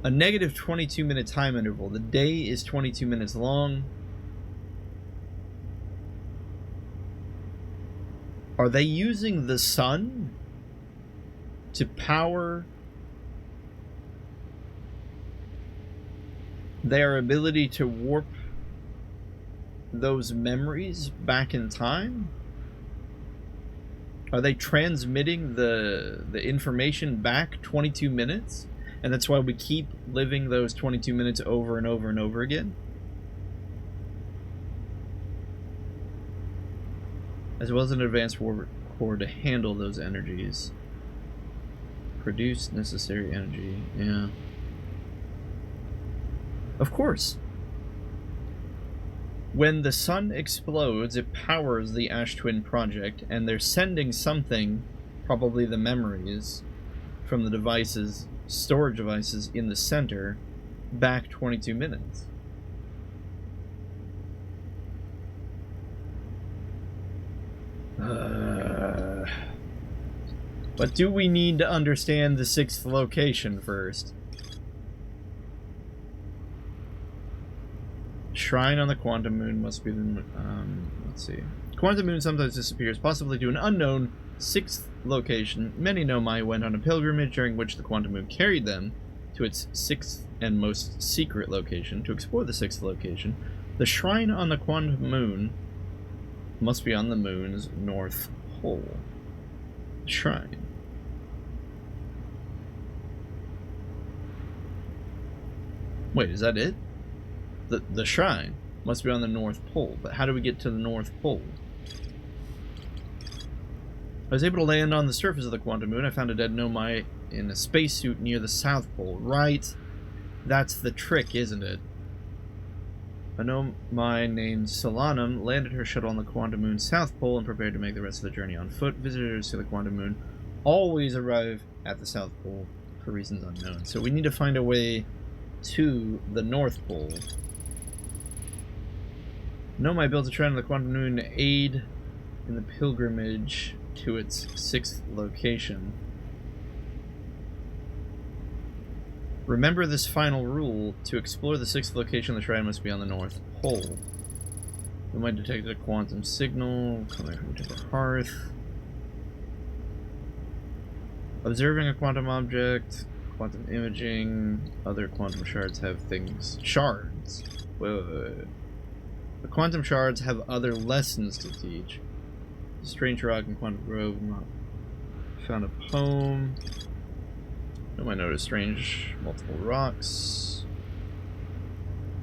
A negative 22-minute time interval. The day is 22 minutes long. Are they using the sun to power their ability to warp those memories back in time? Are they transmitting the information back 22 minutes? And that's why we keep living those 22 minutes over and over and over again? As well as an advanced warp core to handle those energies. Produce necessary energy. Yeah. Of course. When the sun explodes, it powers the Ash Twin project, and they're sending something, probably the memories, from the devices, storage devices in the center, back 22 minutes. But do we need to understand the 6th location first? Shrine on the Quantum Moon must be the... let's see. Quantum Moon sometimes disappears, possibly to an unknown 6th location. Many Nomai went on a pilgrimage during which the Quantum Moon carried them to its 6th and most secret location. To explore the 6th location, the Shrine on the Quantum Moon must be on the moon's north pole. Shrine. Wait, is that it? The shrine must be on the North Pole, but how do we get to the North Pole? I was able to land on the surface of the Quantum Moon. I found a dead Nomai in a spacesuit near the South Pole. Right? That's the trick, isn't it? A Nomai named Solanum landed her shuttle on the Quantum Moon's South Pole and prepared to make the rest of the journey on foot. Visitors to the Quantum Moon always arrive at the South Pole for reasons unknown. So we need to find a way to the North Pole. Nomai built a shrine on the Quantum Moon to aid in the pilgrimage to its 6th location. Remember this final rule: to explore the 6th location, the shrine must be on the North Pole. Nomai detected a quantum signal coming from Timber Hearth. Observing a quantum object, quantum imaging, other quantum shards have things. Shards? Wait. The quantum shards have other lessons to teach. Strange Rock and Quantum Grove. Found a poem. No, I noticed strange multiple rocks.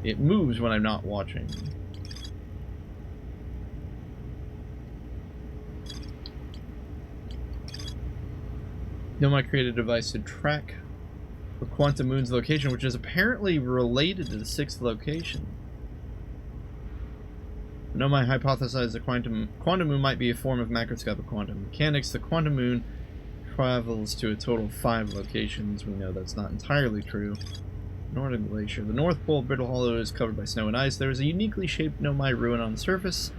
It moves when I'm not watching. Nomai created a device to track the quantum moon's location, which is apparently related to the 6th location. Nomai hypothesized the quantum moon might be a form of macroscopic quantum mechanics. The quantum moon travels to a total of 5 locations. We know that's not entirely true. Northern Glacier. The North Pole of Brittle Hollow is covered by snow and ice. There is a uniquely shaped Nomai ruin on the surface.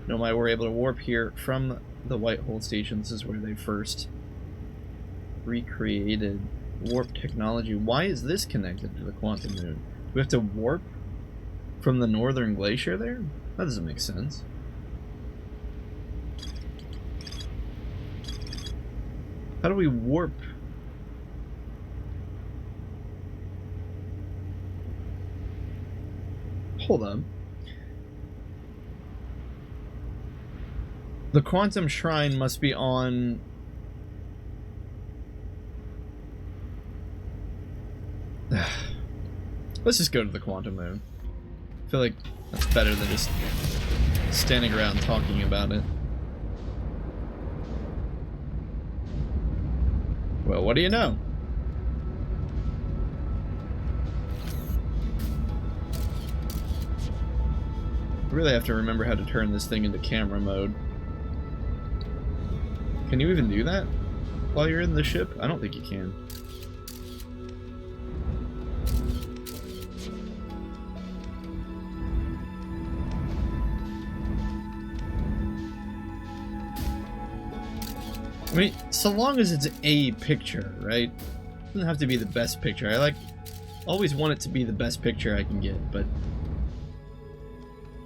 Nomai were able to warp here from the White Hole Station. This is where they first recreated warp technology. Why is this connected to the quantum moon? Do we have to warp from the Northern Glacier there? That doesn't make sense. How do we warp? Hold up. The quantum shrine must be on... Let's just go to the quantum moon. I feel like that's better than just standing around talking about it. Well, what do you know? I really have to remember how to turn this thing into camera mode. Can you even do that while you're in the ship? I don't think you can. I mean, so long as it's a picture, right? It doesn't have to be the best picture. I always want it to be the best picture I can get, but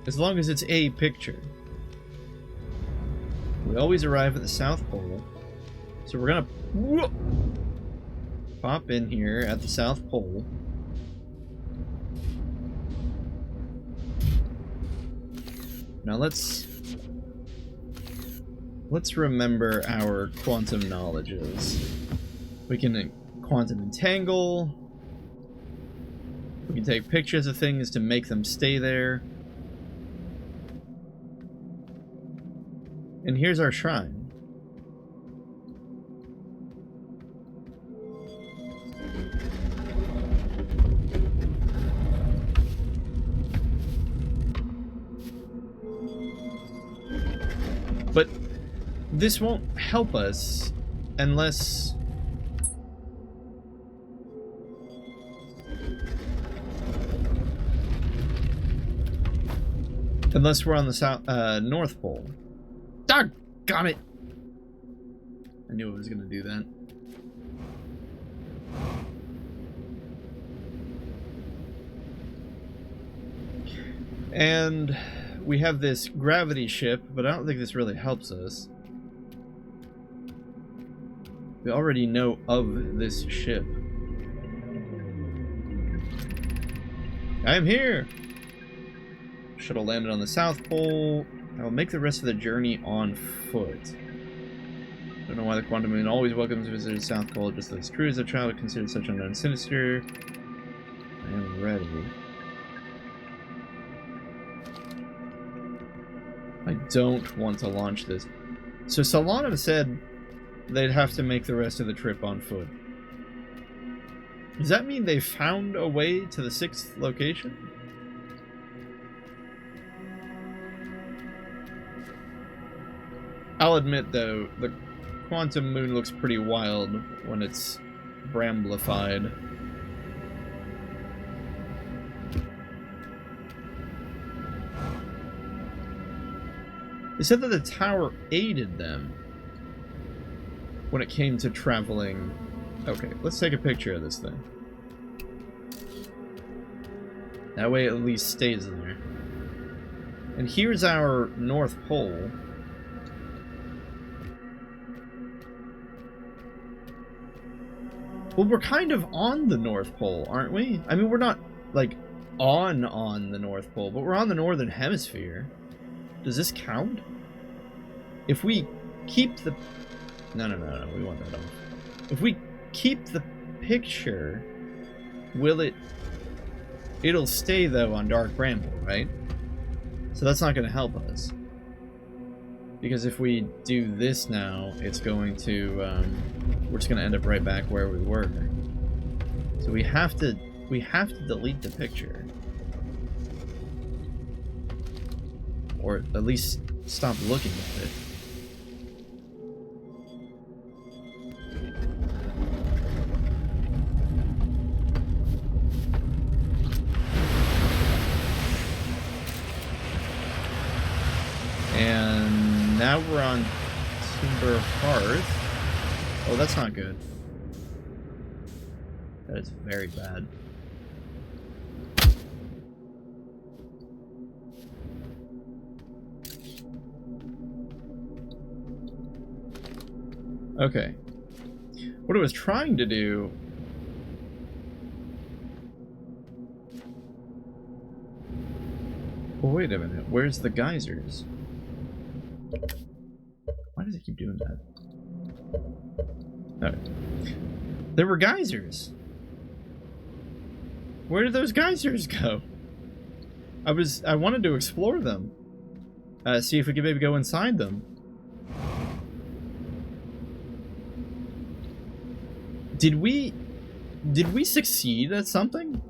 as long as it's a picture. We always arrive at the South Pole, so we're gonna pop in here at the South Pole. Now let's remember our quantum knowledges. We can quantum entangle. We can take pictures of things to make them stay there. And here's our shrine. But this won't help us unless we're on the North Pole. Doggone it! I knew I was gonna do that. And we have this gravity ship, but I don't think this really helps us. We already know of this ship. I am here! Shuttle landed on the South Pole. I will make the rest of the journey on foot. Don't know why the quantum moon always welcomes visitors to South Pole, just as true as a child would consider such unknown sinister. I am ready. I don't want to launch this. So Solana said they'd have to make the rest of the trip on foot. Does that mean they found a way to the 6th location? I'll admit, though, the quantum moon looks pretty wild when it's bramblified. They said that the tower aided them when it came to traveling. Okay, let's take a picture of this thing. That way it at least stays there. And here's our North Pole. Well, we're kind of on the North Pole, aren't we? I mean, we're not, like, on the North Pole, but we're on the Northern Hemisphere. Does this count? If we keep the... No, we want that off. If we keep the picture, will it... It'll stay, though, on Dark Bramble, right? So that's not going to help us. Because if we do this now, it's going to... we're just going to end up right back where we were. So So we have to delete the picture. Or at least stop looking at it. And now we're on Timber Hearth. Oh, that's not good. That is very bad. Okay. What I was trying to do... Oh, wait a minute. Where's the geysers? Why does it keep doing that? Alright. There were geysers. Where did those geysers go? I wanted to explore them. See if we could maybe go inside them. Did we succeed at something?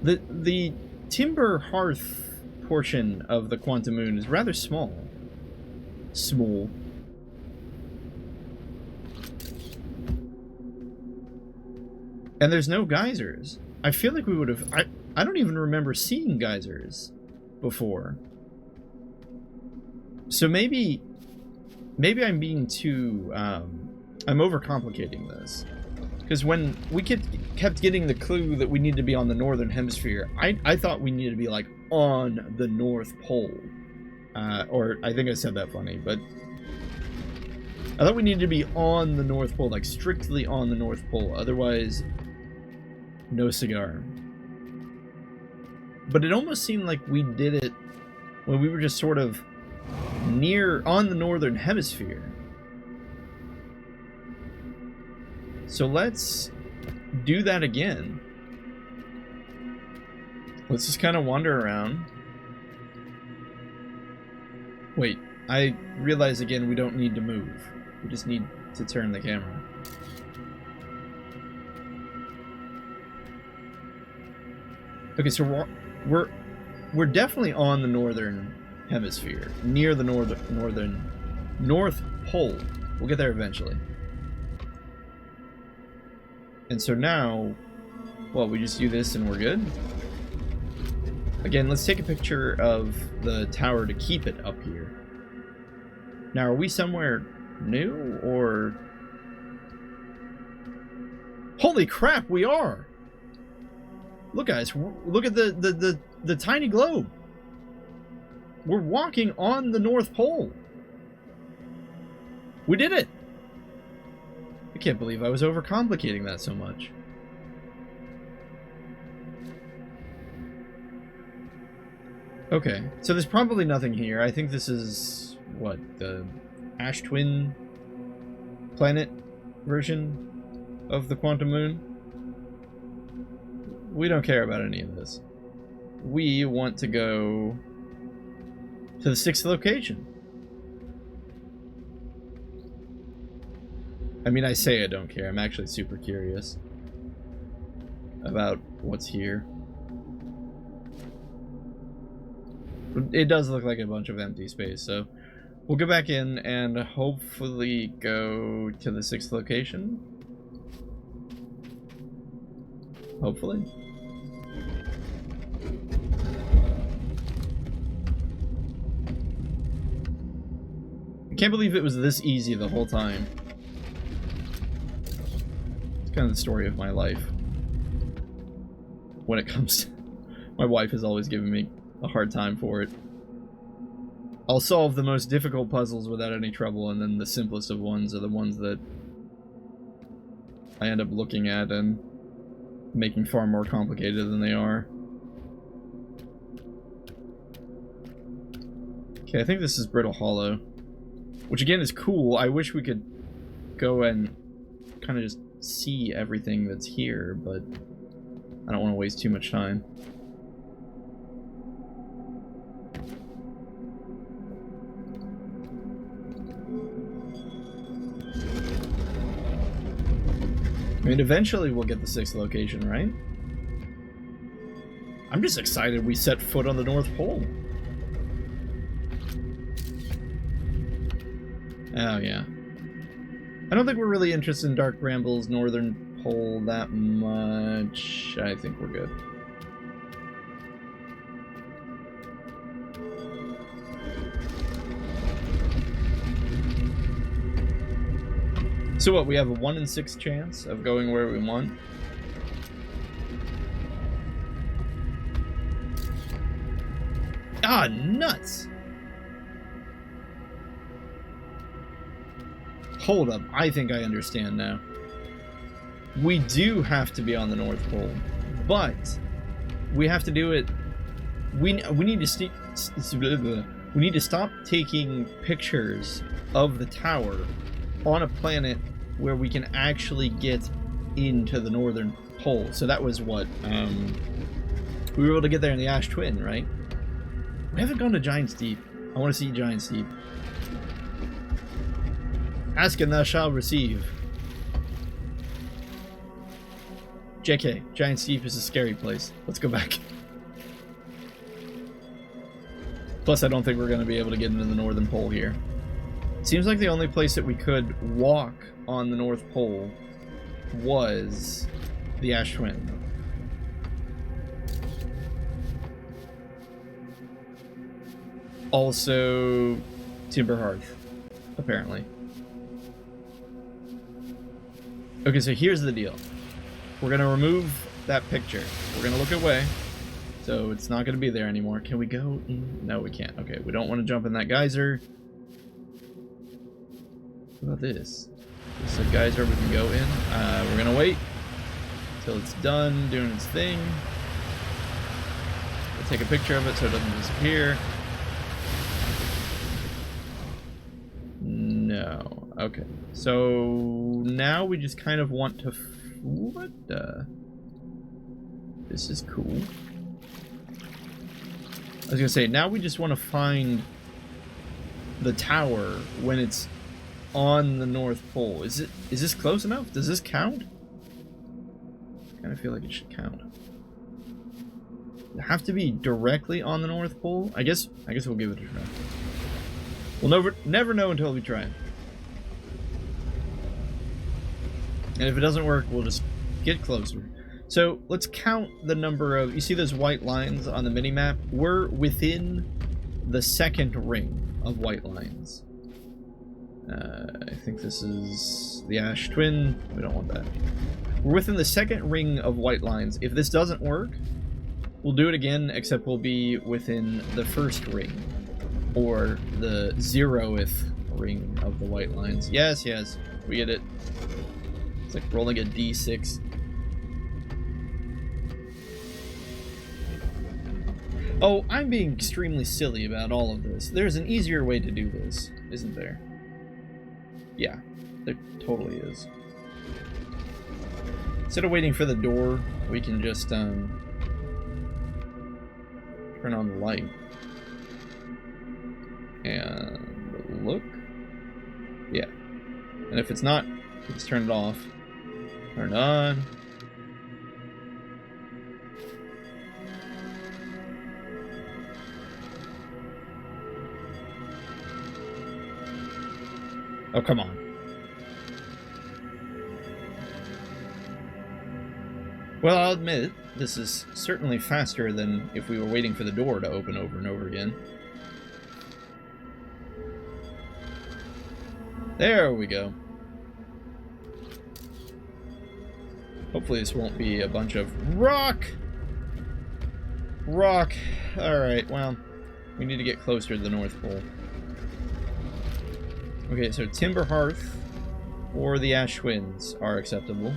The Timber Hearth portion of the Quantum Moon is rather small. Small. And there's no geysers. I feel like we would have... I don't even remember seeing geysers before. So maybe I'm being too... I'm overcomplicating this. Because when we kept getting the clue that we need to be on the northern hemisphere, I thought we needed to be, like, on the North Pole. Or I think I said that funny, but... I thought we needed to be on the North Pole, like, strictly on the North Pole. Otherwise, no cigar. But it almost seemed like we did it when we were just sort of on the northern hemisphere. So let's do that again. Let's just kind of wander around. Wait, I realize again we don't need to move. We just need to turn the camera. Okay, so we're definitely on the northern hemisphere, near the North Pole. We'll get there eventually. And so now, well, we just do this and we're good. Again, let's take a picture of the tower to keep it up here. Now, are we somewhere new, or... Holy crap, we are! Look, guys, look at the tiny globe. We're walking on the North Pole. We did it! I can't believe I was overcomplicating that so much. Okay, so there's probably nothing here. I think this is, what, the Ash Twin planet version of the Quantum Moon? We don't care about any of this. We want to go to the 6th location. I mean, I say I don't care. I'm actually super curious about what's here. It does look like a bunch of empty space, so we'll go back in and hopefully go to the 6th location. Hopefully. I can't believe it was this easy the whole time. It's kind of the story of my life. When it comes to... My wife has always given me a hard time for it. I'll solve the most difficult puzzles without any trouble, and then the simplest of ones are the ones that I end up looking at and making far more complicated than they are. Okay, I think this is Brittle Hollow, which again is cool. I wish we could go and kind of just see everything that's here, but I don't want to waste too much time. I mean, eventually we'll get the 6th location, right? I'm just excited we set foot on the North Pole. Oh, yeah. I don't think we're really interested in Dark Bramble's Northern Pole that much. I think we're good. So what, we have a 1 in 6 chance of going where we want? Ah, nuts! Hold up, I think I understand now. We do have to be on the North Pole, but we have to do it. We need to stop taking pictures of the tower on a planet where we can actually get into the Northern Pole. So that was what we were able to get there in the Ash Twin, right? We haven't gone to Giant's Deep. I want to see Giant's Deep. Ask and thou shalt receive. JK, Giant's Deep is a scary place. Let's go back. Plus, I don't think we're going to be able to get into the Northern Pole here. Seems like the only place that we could walk on the North Pole was the Ash Twin. Also, Timber Hearth, apparently. Okay, so here's the deal. We're going to remove that picture. We're going to look away. So it's not going to be there anymore. Can we go in? No, we can't. Okay, we don't want to jump in that geyser. What about this? This is a geyser we can go in. We're going to wait until it's done doing its thing. We'll take a picture of it so it doesn't disappear. No. Okay. So now we just kind of want to... What the... This is cool. I was gonna say, now we just want to find the tower when it's on the North Pole. Is this close enough? Does this count? I kind of feel like it should count. Does it have to be directly on the North Pole? I guess we'll give it a try. We'll never know until we try. And if it doesn't work, we'll just get closer. So let's count the number of... You see those white lines on the mini-map? We're within the 2nd ring of white lines. I think this is the Ash Twin. We don't want that. We're within the 2nd ring of white lines. If this doesn't work, we'll do it again, except we'll be within the 1st ring. Or the 0th ring of the white lines. Yes, yes, we get it. It's like rolling a d6. Oh, I'm being extremely silly about all of this. There's an easier way to do this, isn't there? Yeah, there totally is. Instead of waiting for the door, we can just turn on the light. And look. Yeah. And if it's not, let's turn it off. Turn it on. Oh, come on. Well, I'll admit, this is certainly faster than if we were waiting for the door to open over and over again. There we go. Hopefully this won't be a bunch of rock! Rock! Alright, well, we need to get closer to the North Pole. Okay, so Timber Hearth or the Ash Twins are acceptable.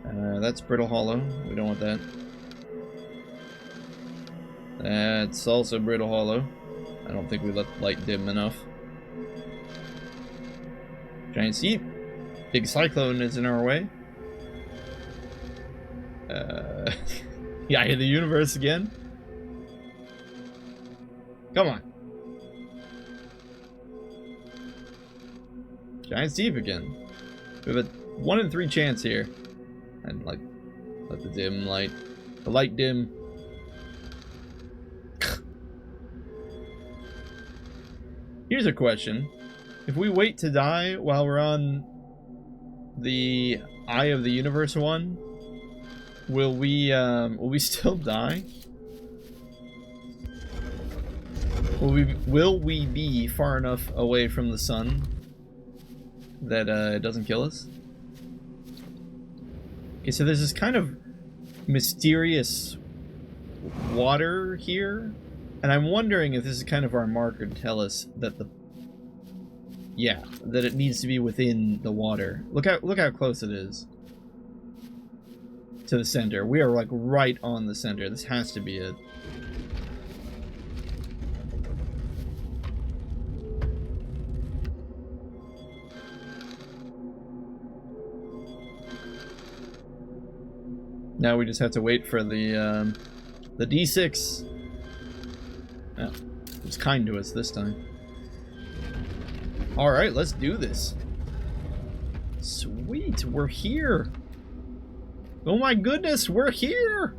That's Brittle Hollow. We don't want that. That's also Brittle Hollow. I don't think we let the light dim enough. Giant Steep. Big Cyclone is in our way. Yeah, I hit the universe again. Come on. Giant Steep again. We have a 1 in 3 chance here. And like, let the dim light, the light dim. Here's a question. If we wait to die while we're on the Eye of the Universe one, will we still die? Will we be far enough away from the sun that it doesn't kill us? Okay, so there's this kind of mysterious water here, and I'm wondering if this is kind of our marker to tell us that that it needs to be within the water. Look how close it is to the center. We are like right on the center. This has to be it. Now we just have to wait for the D6. Oh, it was kind to us this time. Alright, let's do this. Sweet, we're here. Oh my goodness, we're here!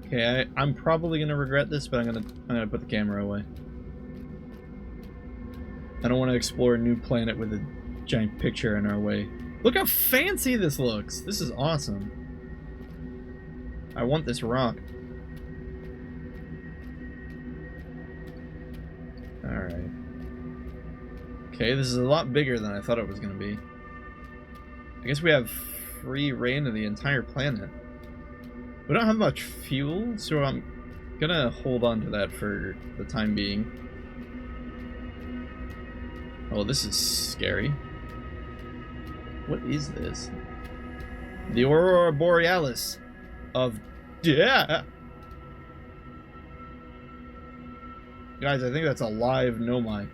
Okay, I'm probably gonna regret this, but I'm gonna put the camera away. I don't want to explore a new planet with a giant picture in our way. Look how fancy this looks! This is awesome. I want this rock. Alright. Okay, this is a lot bigger than I thought it was going to be. I guess we have free reign of the entire planet. We don't have much fuel, so I'm gonna hold on to that for the time being. Oh, this is scary. What is this? The Aurora Borealis of death. Guys, I think that's a live Nomai.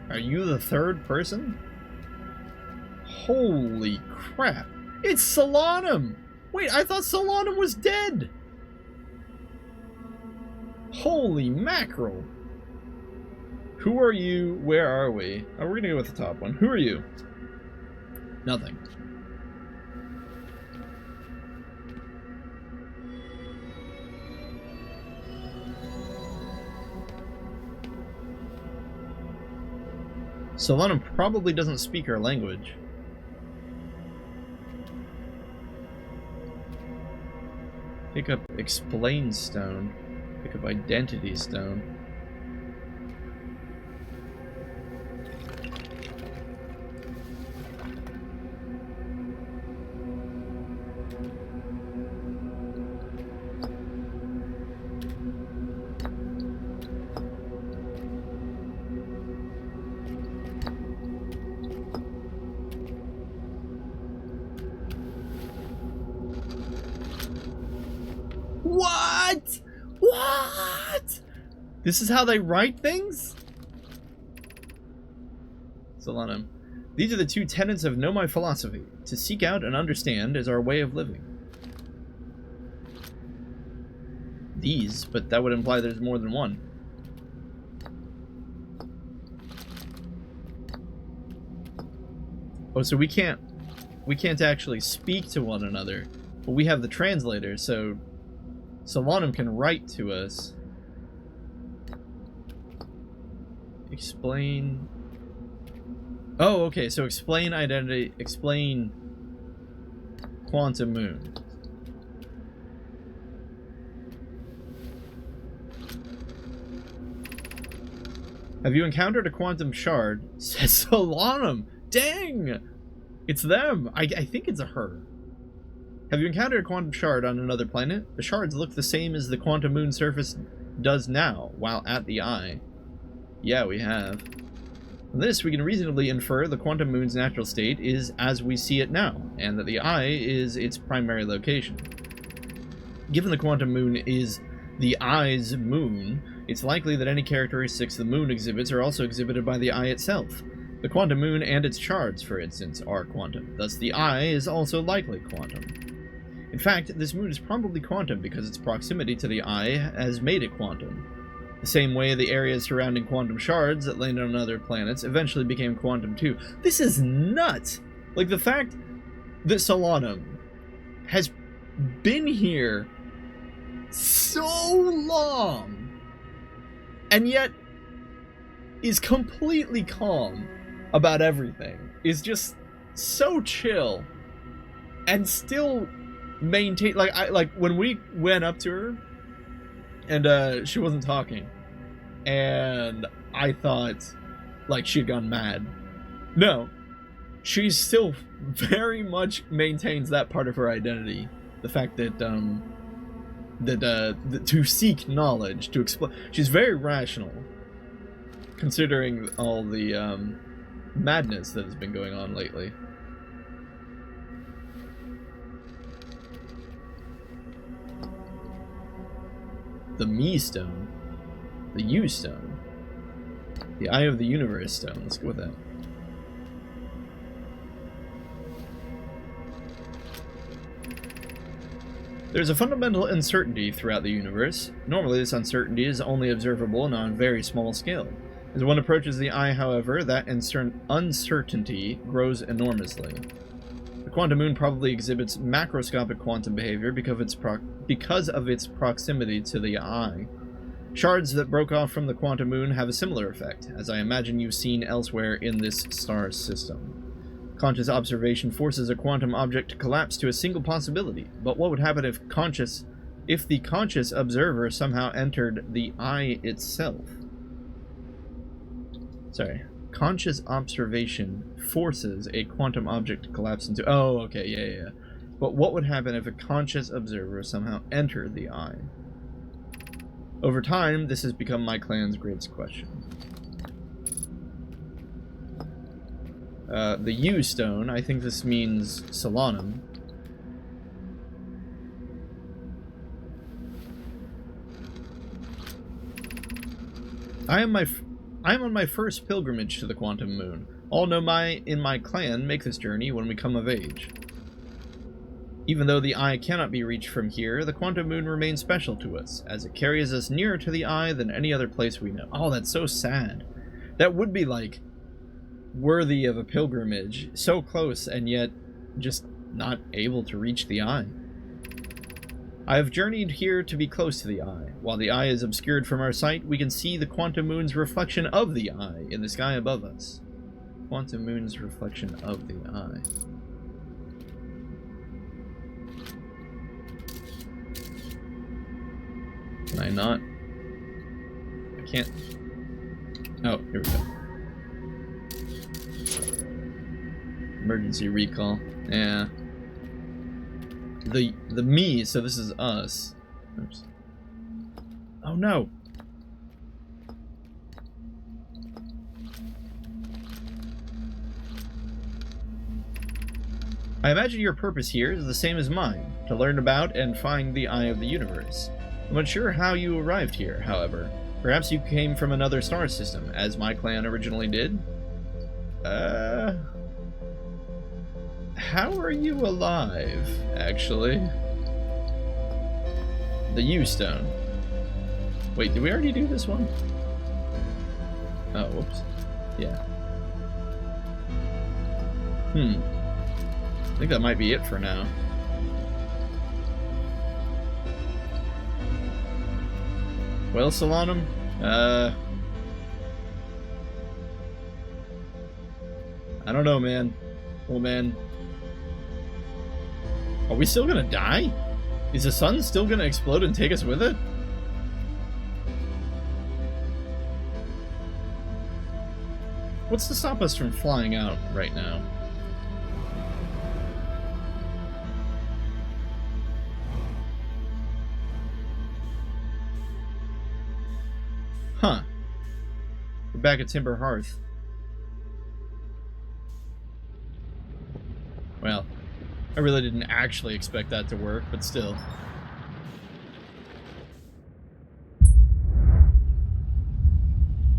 Are you the third person? Holy crap. It's Solanum! Wait, I thought Solanum was dead! Holy mackerel. Who are you? Where are we? Oh, we're gonna go with the top one. Who are you? Nothing. Solanum probably doesn't speak our language. Pick up Explain Stone. Pick up Identity Stone. What? What? This is how they write things? Solanum. These are the 2 tenets of Nomai philosophy. To seek out and understand is our way of living. These, but that would imply there's more than one. Oh, so we can't actually speak to one another, but we have the translator, so Solanum can write to us. Explain. Oh, okay, so explain identity, explain quantum moon. Have you encountered a quantum shard? Says Solanum. Dang! It's them. I think it's a her. Have you encountered a quantum shard on another planet? The shards look the same as the quantum moon surface does now, while at the eye. Yeah, we have. From this, we can reasonably infer the quantum moon's natural state is as we see it now, and that the eye is its primary location. Given the quantum moon is the eye's moon, it's likely that any characteristics the moon exhibits are also exhibited by the eye itself. The quantum moon and its shards, for instance, are quantum. Thus, the eye is also likely quantum. In fact, this moon is probably quantum because its proximity to the eye has made it quantum. The same way the areas surrounding quantum shards that landed on other planets eventually became quantum too. This is nuts! Like, the fact that Solanum has been here so long, and yet is completely calm about everything, is just so chill, and still maintain, like when we went up to her, and she wasn't talking, and I thought, like, she'd gone mad. No, she still very much maintains that part of her identity. The fact that, to seek knowledge, to explore. She's very rational, considering all the, madness that has been going on lately. The Me Stone. The U Stone. The Eye of the Universe Stone. Let's go with that. There's a fundamental uncertainty throughout the universe. Normally, this uncertainty is only observable on a very small scale. As one approaches the eye, however, that uncertainty grows enormously. The quantum moon probably exhibits macroscopic quantum behavior because of its proximity to the eye. Shards that broke off from the quantum moon have a similar effect, as I imagine you've seen elsewhere in this star system. Conscious observation forces a quantum object to collapse to a single possibility, but what would happen if the conscious observer somehow entered the eye itself? Sorry. Conscious observation forces a quantum object to collapse into... Oh, okay, yeah. But what would happen if a conscious observer somehow entered the eye? Over time, this has become my clan's greatest question. The U Stone, I think this means Solanum. I am on my first pilgrimage to the quantum moon. All in my clan make this journey when we come of age. Even though the eye cannot be reached from here, the quantum moon remains special to us, as it carries us nearer to the eye than any other place we know. Oh, that's so sad. That would be, like, worthy of a pilgrimage. So close, and yet just not able to reach the eye. I have journeyed here to be close to the eye. While the eye is obscured from our sight, we can see the quantum moon's reflection of the eye in the sky above us. Quantum moon's reflection of the eye. Can I not? I can't. Oh, here we go. Emergency recall. Yeah. The me, so this is us. Oops. Oh no! I imagine your purpose here is the same as mine, to learn about and find the eye of the universe. I'm unsure how you arrived here, however. Perhaps you came from another star system, as my clan originally did? How are you alive, actually? The U Stone. Wait, did we already do this one? Oh, whoops. Yeah. I think that might be it for now. Well, Solanum, I don't know, man. Oh, man. Are we still gonna die? Is the sun still gonna explode and take us with it? What's to stop us from flying out right now? Huh. We're back at Timber Hearth. Well, I really didn't actually expect that to work, but still.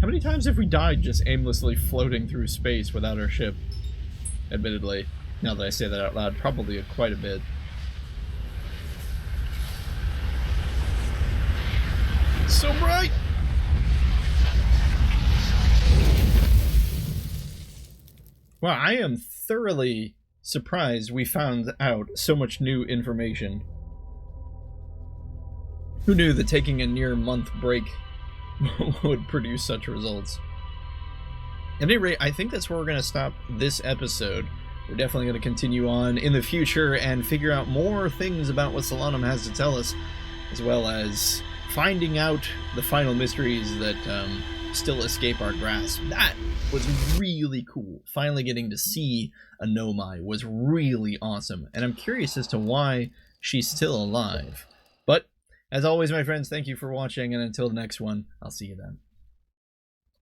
How many times have we died just aimlessly floating through space without our ship? Admittedly, now that I say that out loud, probably quite a bit. It's so bright! Well, I am thoroughly surprised we found out so much new information. Who knew that taking a near month break would produce such results? At any rate, I think that's where we're going to stop this episode. We're definitely going to continue on in the future and figure out more things about what Solanum has to tell us, as well as finding out the final mysteries that still escape our grasp. That was really cool. Finally getting to see a Nomai was really awesome, and I'm curious as to why she's still alive. But, as always, my friends, thank you for watching, and until the next one, I'll see you then.